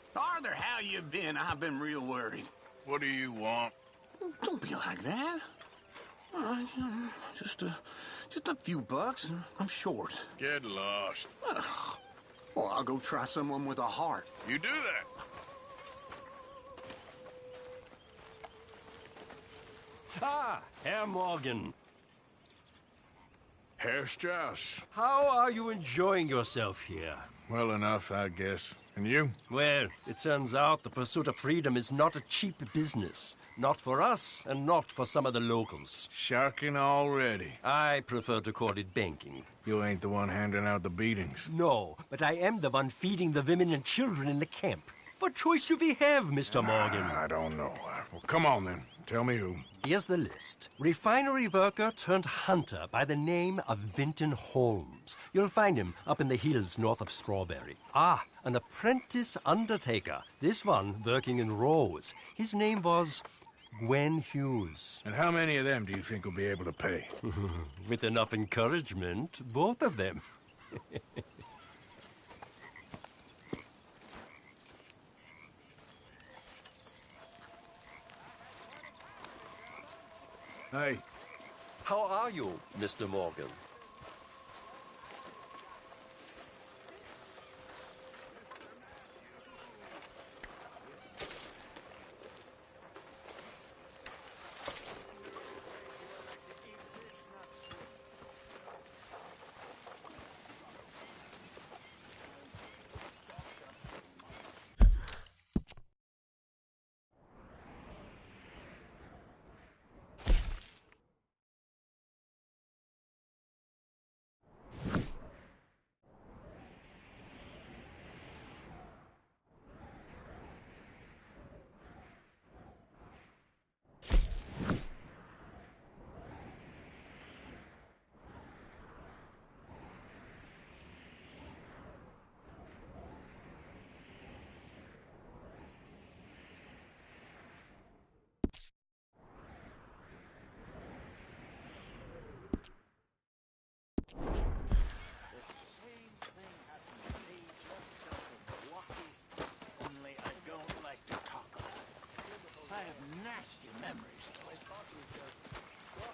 how you been? I've been real worried. What do you want? Don't be like that. All right, just a few bucks. I'm short. Get lost. Well, I'll go try someone with a heart. You do that. Ah, Herr Morgan. Herr Strauss. How are you enjoying yourself here? Well enough, I guess. And you? Well, it turns out the pursuit of freedom is not a cheap business. Not for us, and not for some of the locals. Sharking already. I prefer to call it banking. You ain't the one handing out the beatings. No, but I am the one feeding the women and children in the camp. What choice do we have, Mr. Morgan? I don't know. Well, come on then. Tell me who. Here's the list. Refinery worker turned hunter by the name of Vinton Holmes. You'll find him up in the hills north of Strawberry. Ah, an apprentice undertaker. This one working in Rose. His name was Gwen Hughes. And how many of them do you think will be able to pay? With enough encouragement, both of them. Hey. How are you, Mr. Morgan?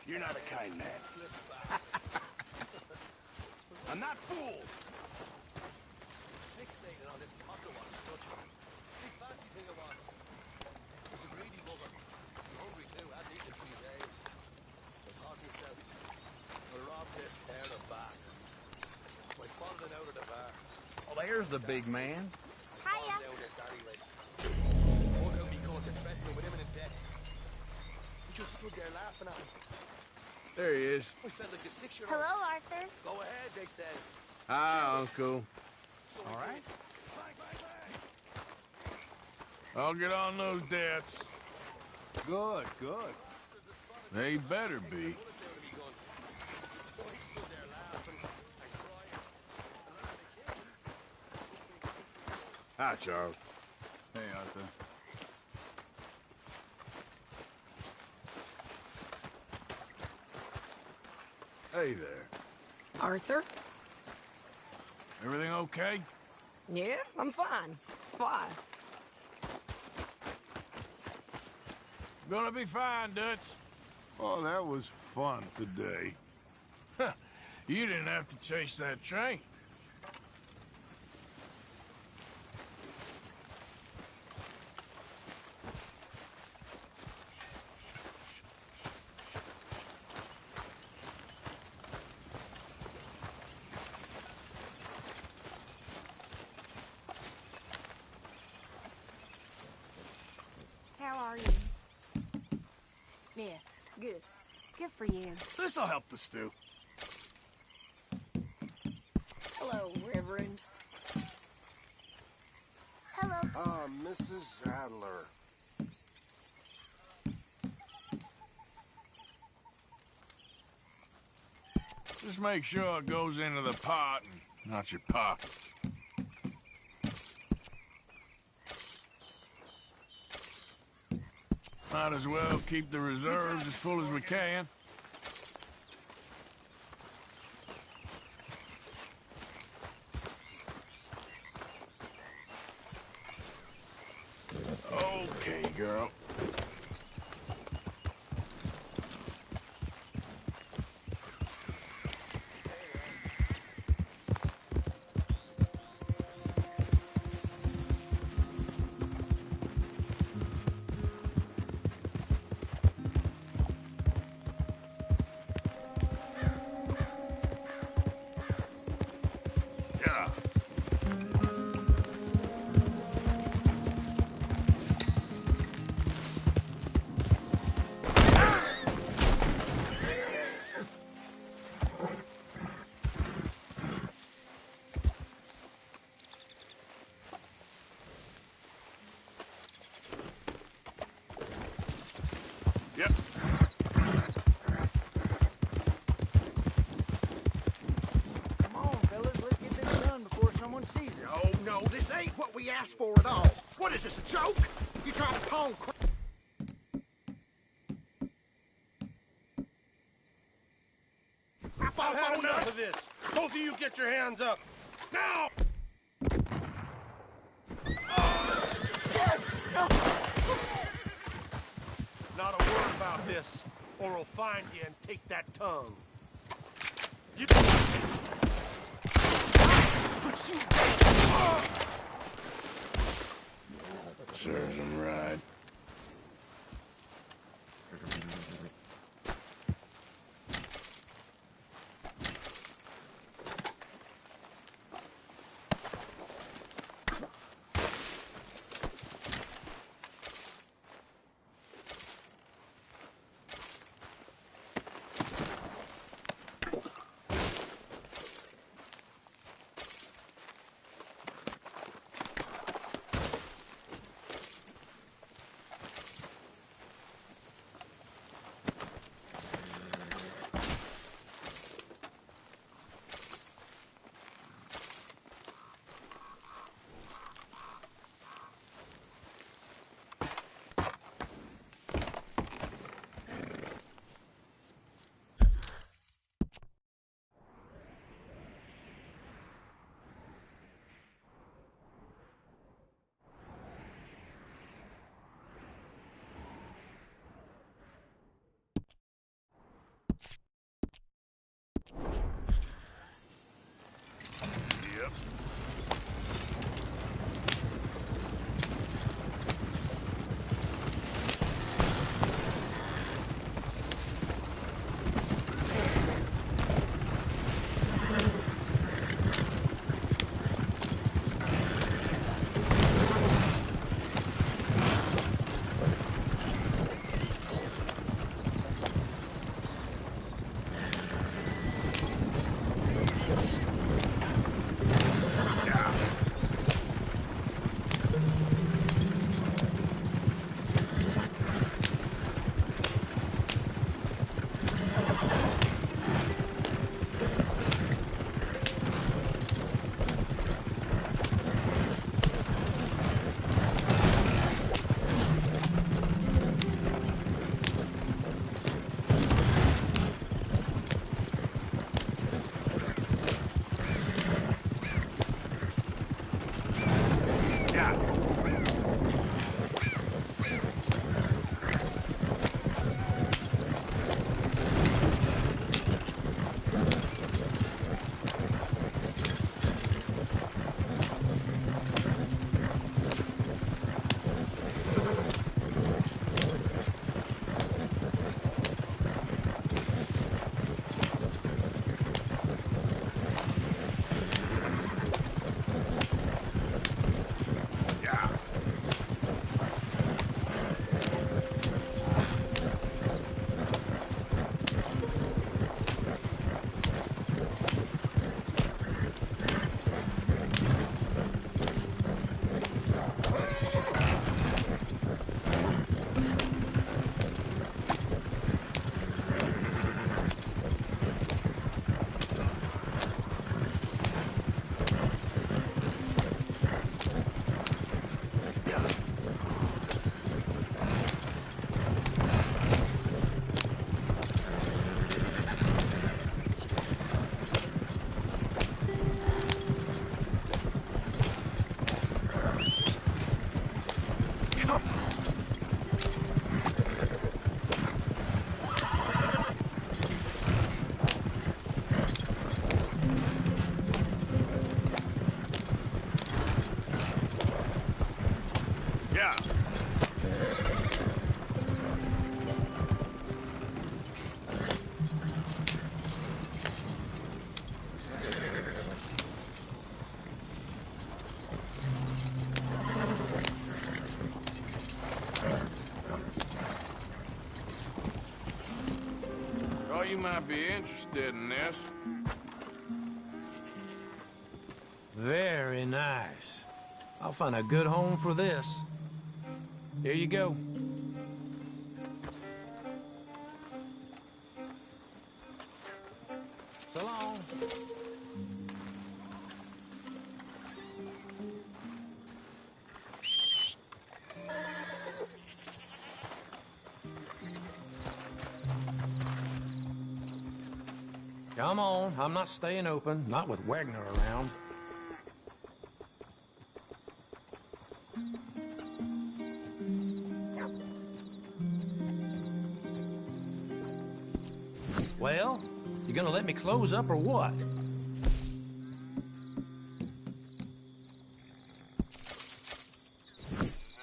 You're not a kind man. I'm not fooled. Oh, there's the big man. Hiya. There he is. Hello, Arthur. Go ahead, they says. Hi, Uncle. All right. I'll get on those debts. Good, good. They better be. Hi, Charles. Hey, Arthur. Hey there. Arthur? Everything okay? Yeah, I'm fine. Why? Gonna be fine, Dutch. Oh, that was fun today. You didn't have to chase that train. How are you? Yeah, good. Good for you. This'll help the stew. Hello, Reverend. Hello. Mrs. Adler. Just make sure it goes into the pot and not your pocket. Might as well keep the reserves as full as we can. Okay, girl. for it all. What is this, a joke? You trying to pawn crap? I've had enough of this. Both of you get your hands up. Now! Not a word about this, or we'll find you and take that tongue. You... But you... Serves him right. You might be interested in this. Very nice. I'll find a good home for this. Here you go. So long. Come on, I'm not staying open, not with Wagner around. Well, you gonna let me close up or what?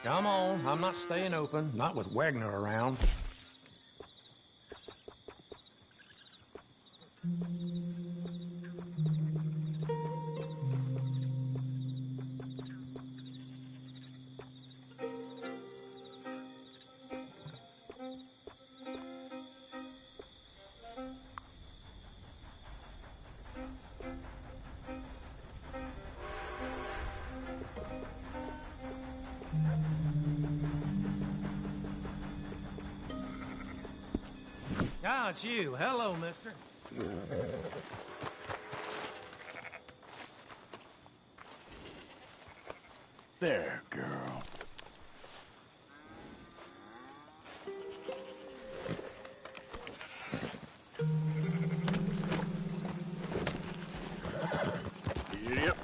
Come on, I'm not staying open, not with Wagner around. Ah, it's you. Hello, mister. There, girl. Yep.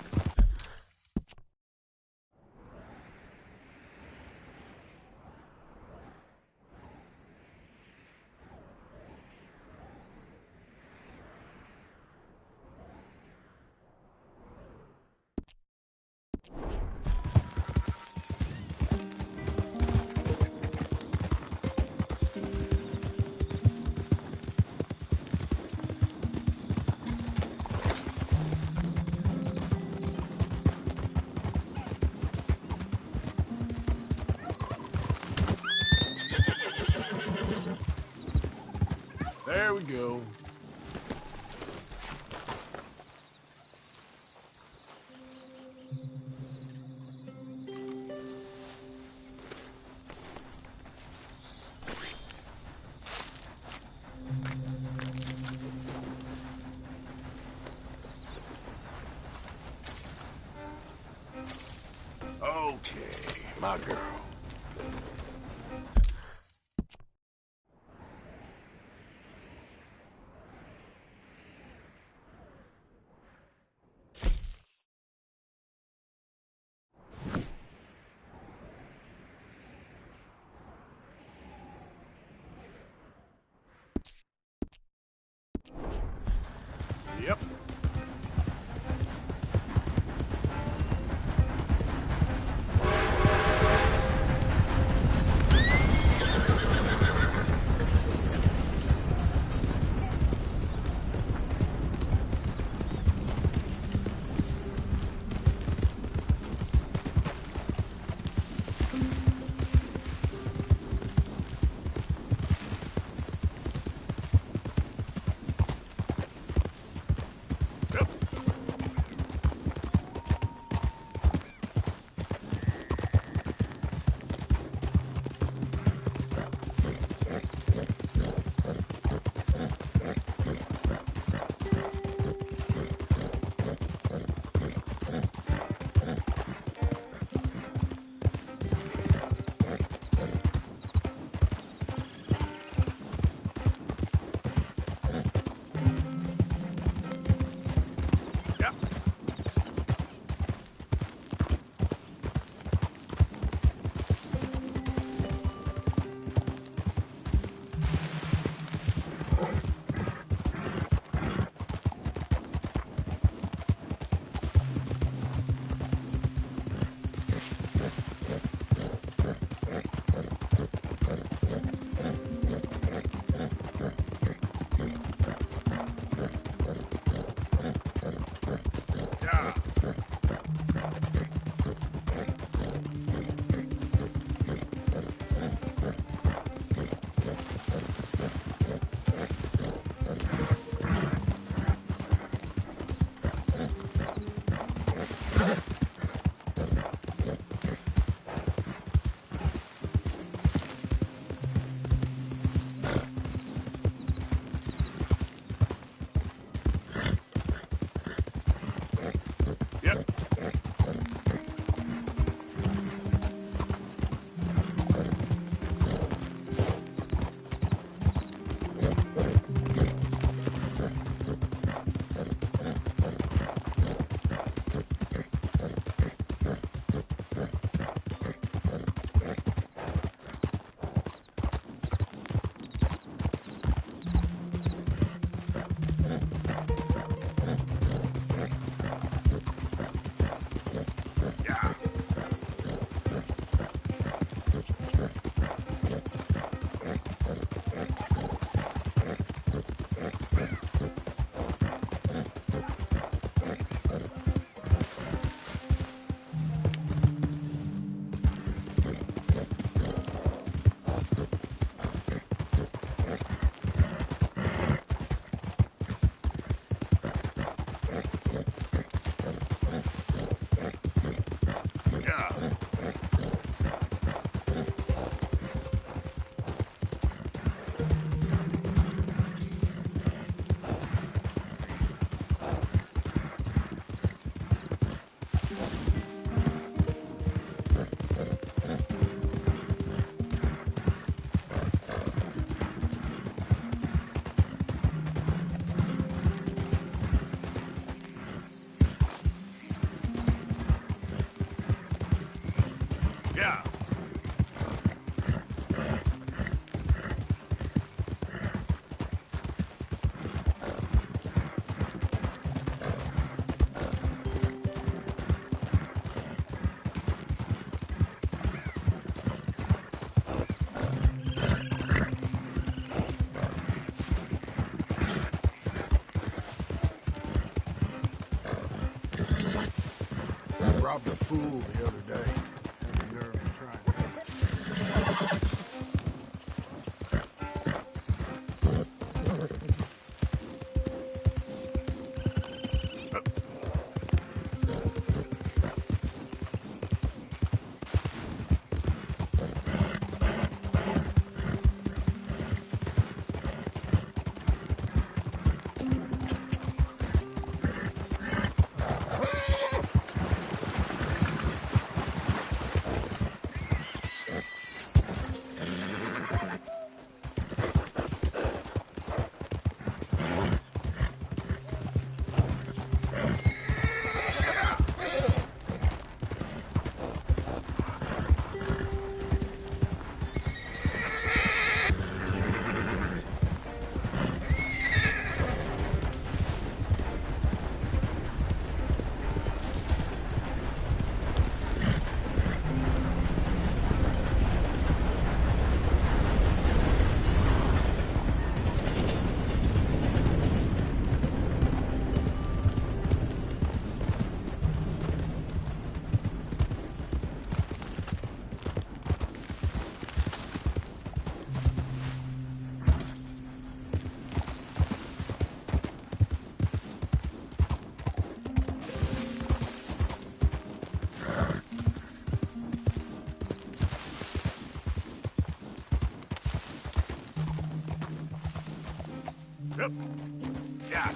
There we go. Okay, my girl. Yep. Robbed a fool the other day. Had the nerve to try it. Yep. Yeah.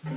Yeah.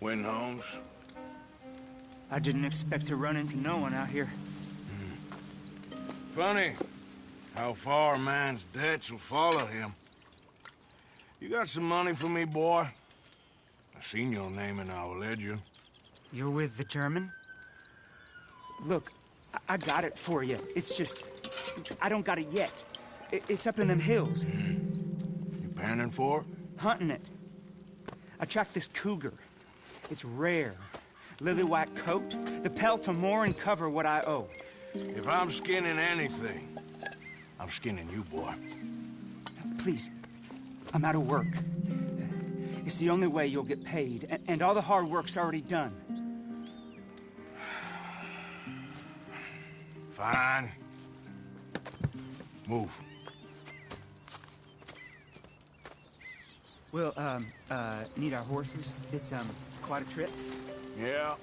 Win, Holmes. I didn't expect to run into no one out here. Funny how far a man's debts will follow him. You got some money for me, boy? I seen your name in our ledger. You're with the German? Look, I got it for you. It's just, I don't got it yet. It's up in them hills. You panning for it? Hunting it. I tracked this cougar. It's rare. Lily white coat, the pelt to more and cover what I owe. If I'm skinning anything, I'm skinning you, boy. Please, I'm out of work. It's the only way you'll get paid, and all the hard work's already done. Fine. Move. We'll, need our horses. It's, quite a trip. Yeah.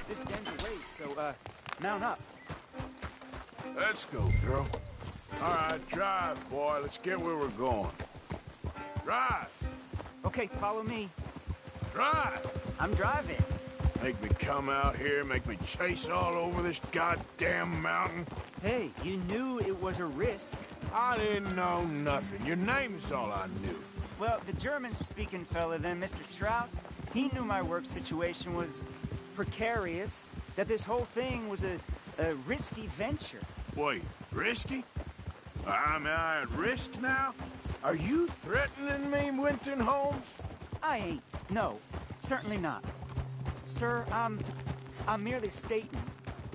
This den's a ways, so, mount up. Let's go, girl. All right, drive, boy. Let's get where we're going. Drive. Okay, follow me. Drive. I'm driving. Make me come out here, make me chase all over this goddamn mountain. Hey, you knew it was a risk. I didn't know nothing. Your name is all I knew. Well, the German-speaking fella then, Mr. Strauss, he knew my work situation was precarious, that this whole thing was a risky venture. Wait, risky? Am I at risk now? Are you threatening me, Winton Holmes? I ain't. No, certainly not. Sir, I'm merely stating,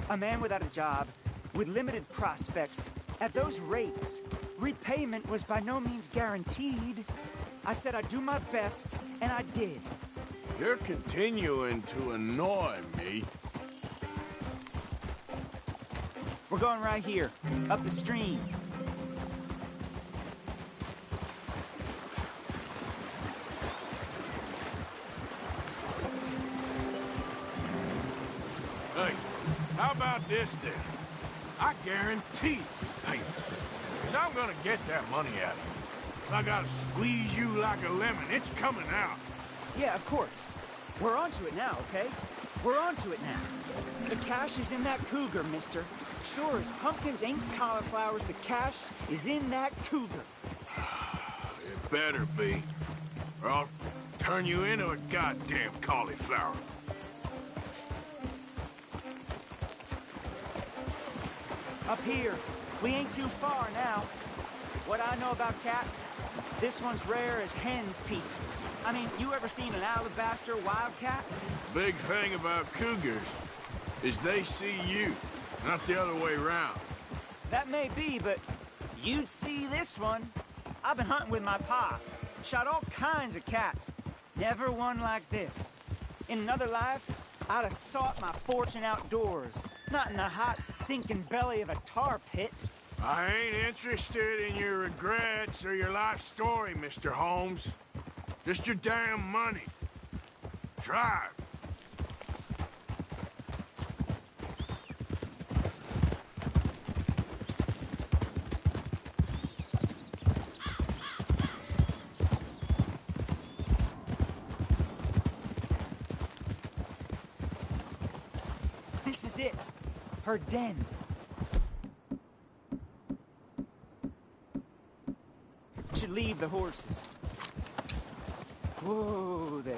a man without a job, with limited prospects, at those rates, repayment was by no means guaranteed. I said I'd do my best, and I did. You're continuing to annoy me. We're going right here, up the stream. Hey, how about this then? I guarantee you payment. Because I'm gonna get that money out of you. I gotta squeeze you like a lemon. It's coming out. Yeah, of course. We're onto it now, okay? We're onto it now. The cash is in that cougar, mister. Sure as pumpkins ain't cauliflowers, the cash is in that cougar. It better be, or I'll turn you into a goddamn cauliflower. Up here. We ain't too far now. What I know about cats, this one's rare as hen's teeth. I mean, you ever seen an alabaster wildcat? Big thing about cougars is they see you, not the other way around. That may be, but you'd see this one. I've been hunting with my pa. Shot all kinds of cats. Never one like this. In another life, I'd have sought my fortune outdoors, not in the hot, stinking belly of a tar pit. I ain't interested in your regrets or your life story, Mr. Holmes. Just your damn money. Drive. This is it. Her den. Should leave the horses. Whoa there.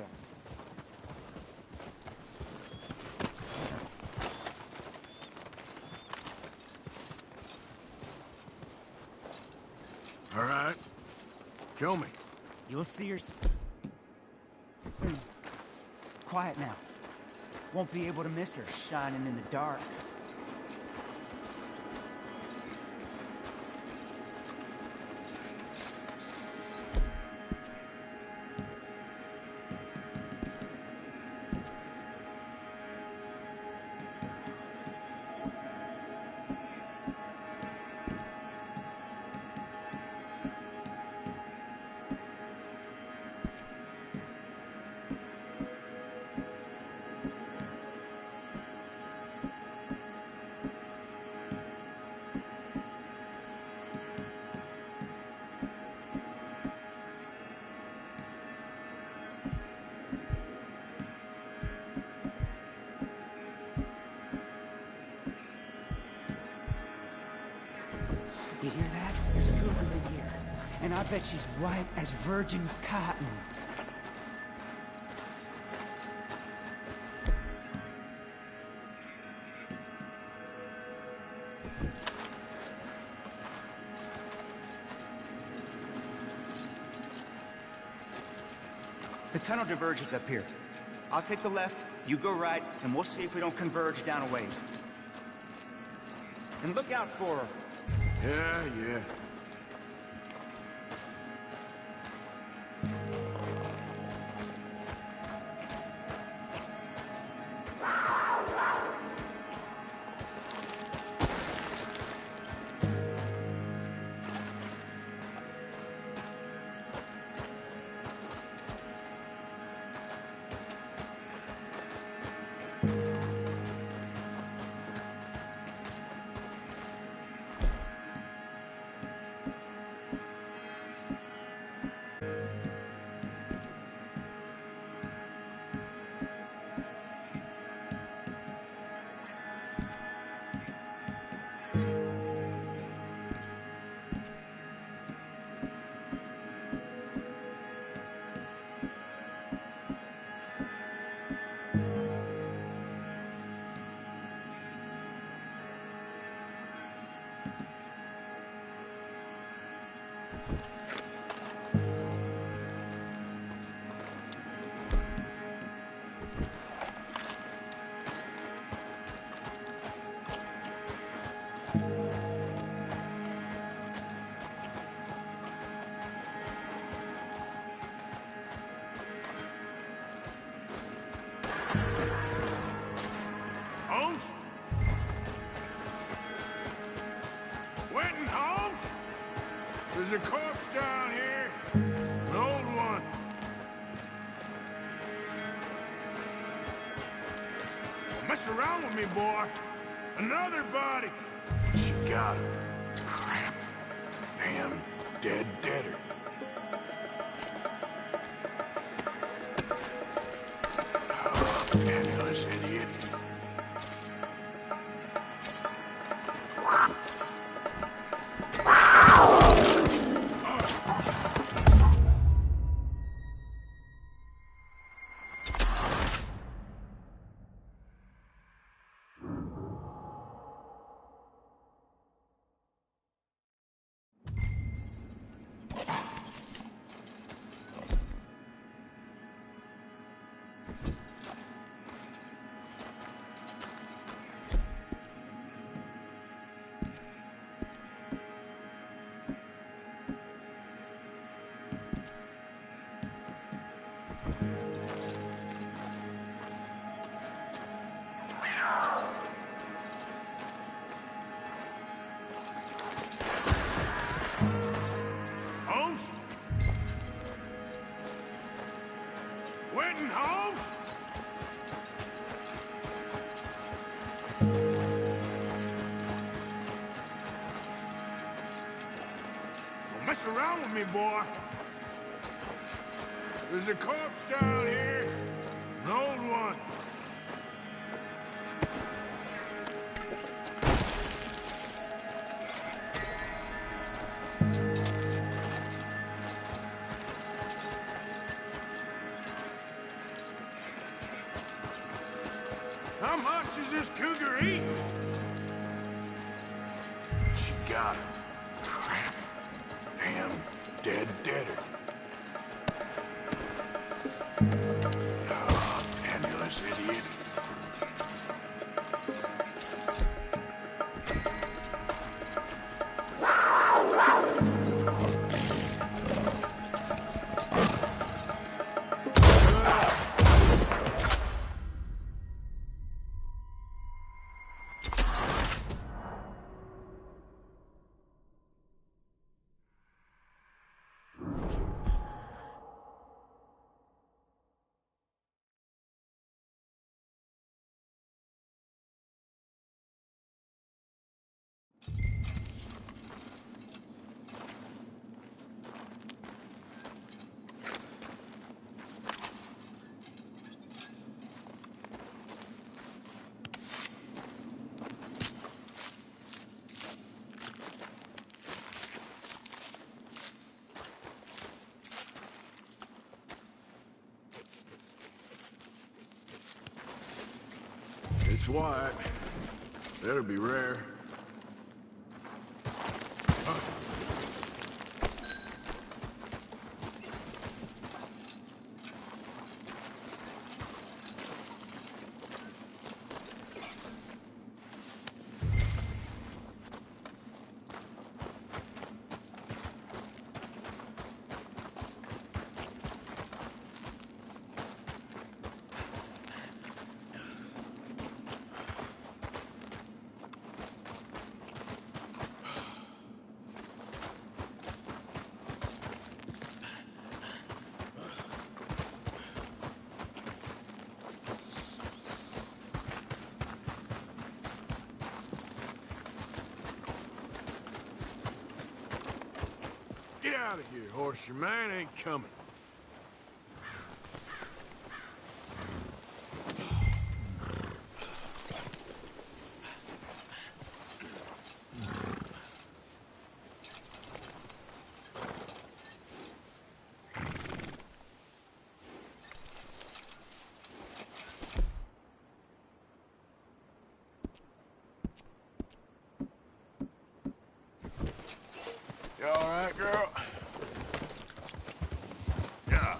All right. Show me. You'll see her. Quiet now. Won't be able to miss her shining in the dark. You hear that? There's a cougar in here. And I bet she's white as virgin cotton. The tunnel diverges up here. I'll take the left, you go right, and we'll see if we don't converge down a ways. And look out for her. Yeah. Holmes? Winton Holmes? There's a corpse down here. An old one. Don't mess around with me, boy. Another body. She got him. Crap. Damn deader. Oh, penniless idiot. Mess around with me, boy. There's a corpse down here. An old one. How much is this cougar eating? She got it. Crap. Damn deader. Oh, penniless idiot. It's white. That'll be rare. Get out of here, horse. Your man ain't coming. You all right, girl? Yeah.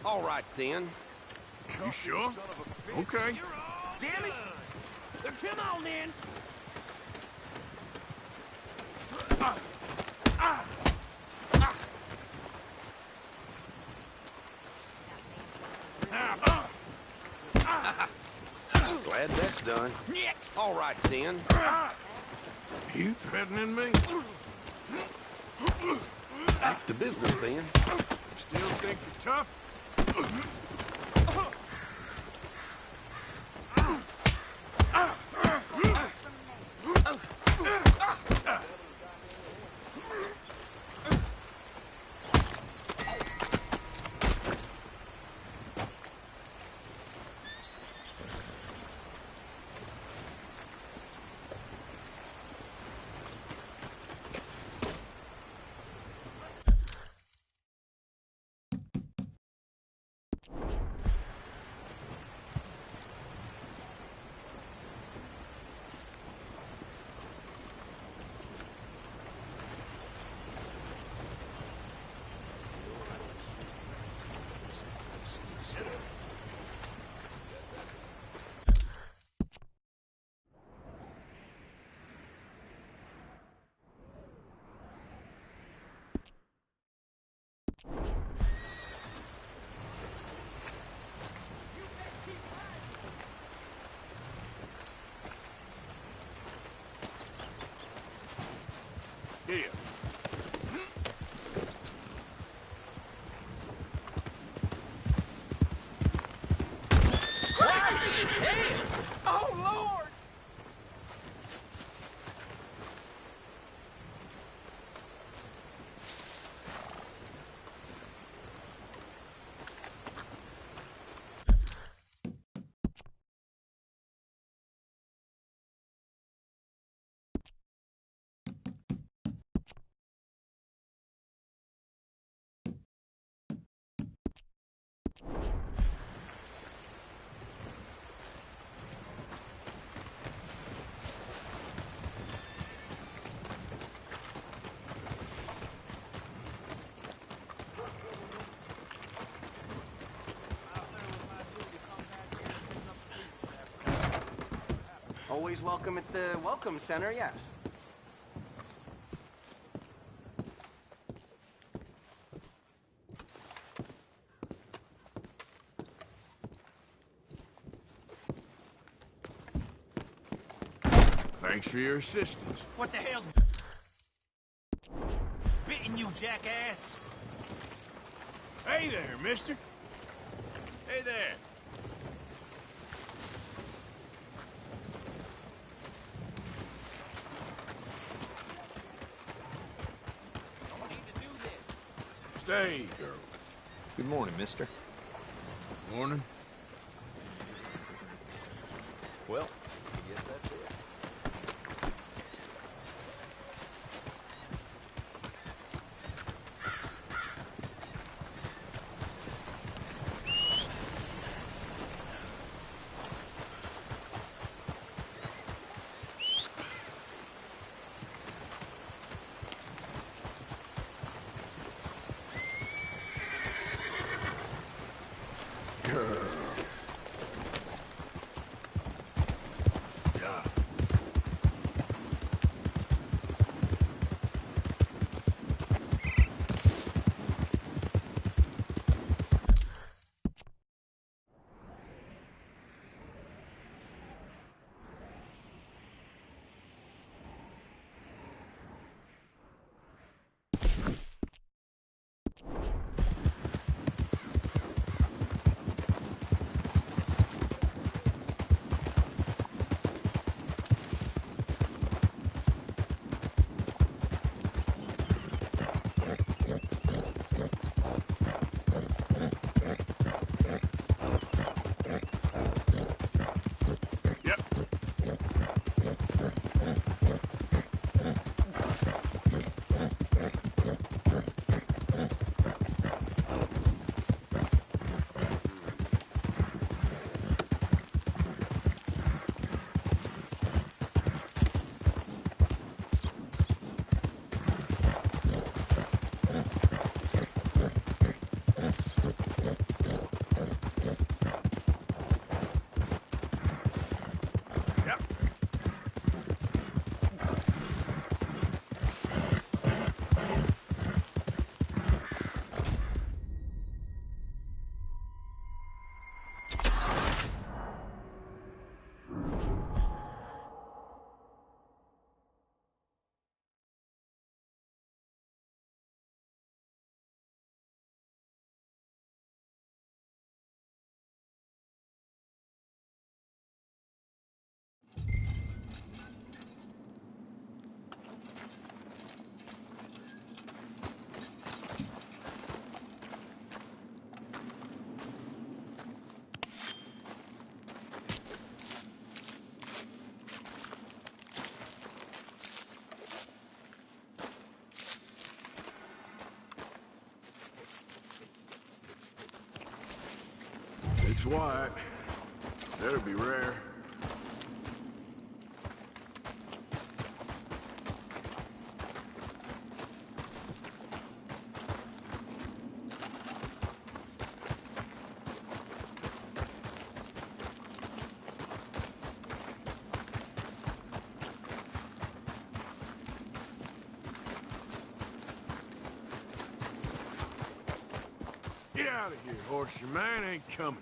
All right, then. You sure? Okay. Damn it! Come on, then. Glad that's done. All right, then. You threatening me? Back to business, then. Still think you're tough? Here. Christ in hell! Oh, Lord! Always welcome at the Welcome Center, yes. Thanks for your assistance. What the hell's bitten you, jackass? Hey there, mister. Hey there. Stay, girl. Good morning, mister. Morning. Well, I guess that's it. It's white. That'll be rare. Get out of here, horse. Your man ain't coming.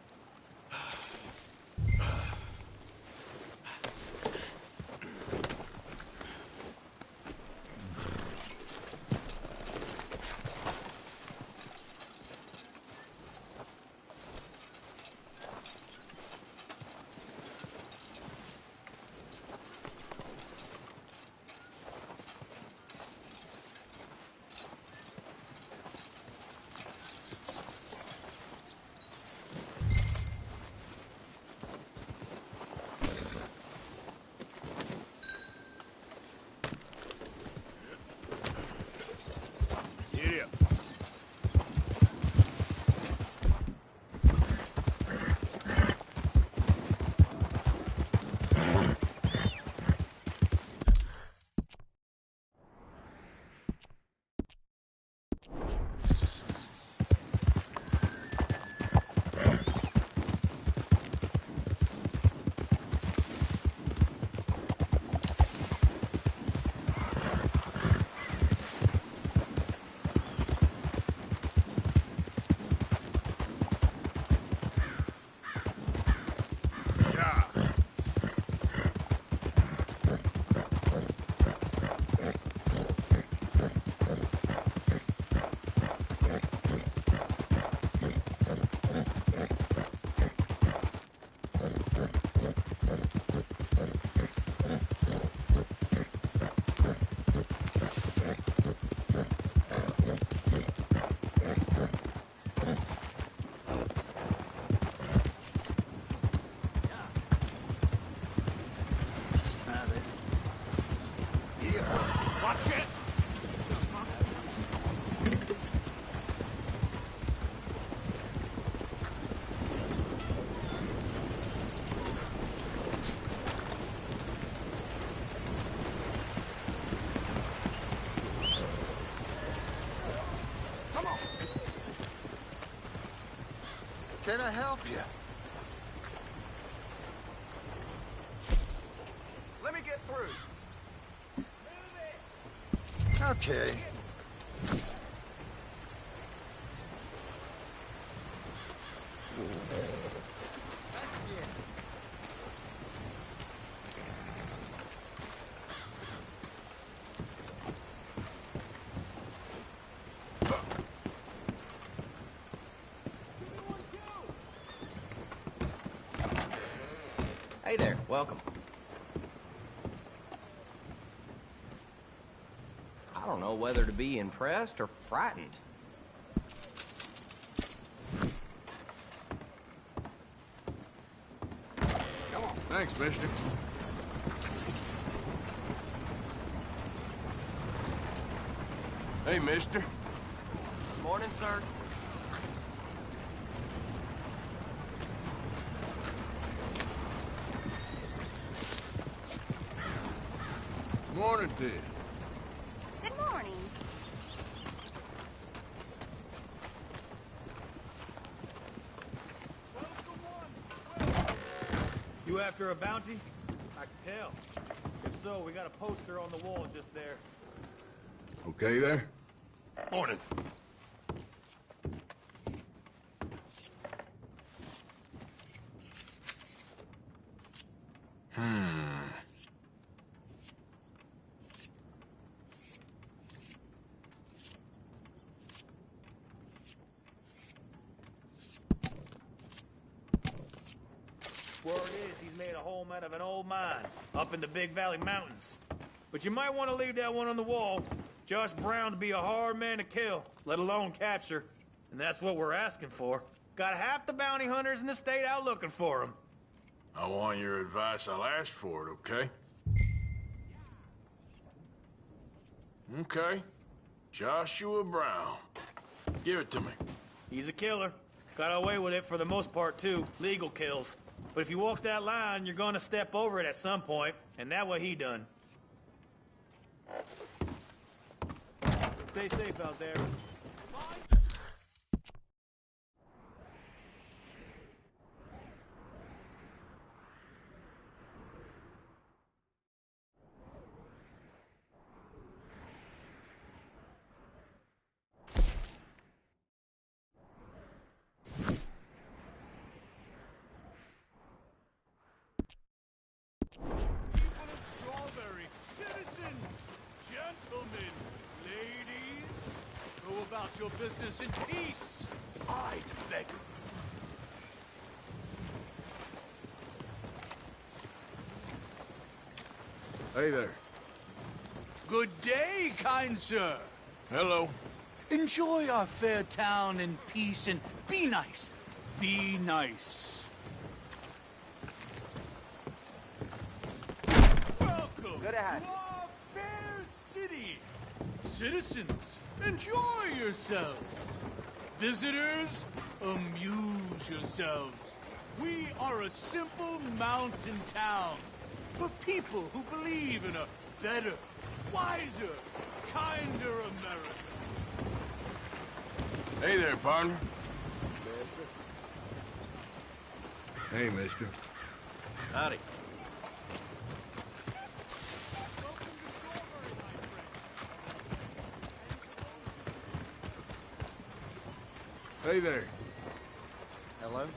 Can I help you? Let me get through. Okay. Hey there, welcome. I don't know whether to be impressed or frightened. Come on. Thanks, mister. Hey, mister. Morning, sir. Morning to you. Good morning. You after a bounty? I can tell. If so, we got a poster on the wall just there. Okay there? Morning. Word is he's made a home out of an old mine up in the Big Valley Mountains. But you might want to leave that one on the wall. Josh Brown to be a hard man to kill, let alone capture. And that's what we're asking for. Got half the bounty hunters in the state out looking for him. I want your advice. I'll ask for it, okay? Okay. Joshua Brown. Give it to me. He's a killer. Got away with it for the most part, too. Legal kills. But if you walk that line, you're gonna step over it at some point, and that what he done. Stay safe out there. Strawberry, citizens, gentlemen, ladies, go about your business in peace. I beg of you. Hey there. Good day, kind sir. Hello. Enjoy our fair town in peace and be nice. Be nice. Welcome Good ahead. to our fair city. Citizens, enjoy yourselves. Visitors, amuse yourselves. We are a simple mountain town for people who believe in a better, wiser, kinder America. Hey there, partner. Hey, mister. Howdy. Hey there. Hello?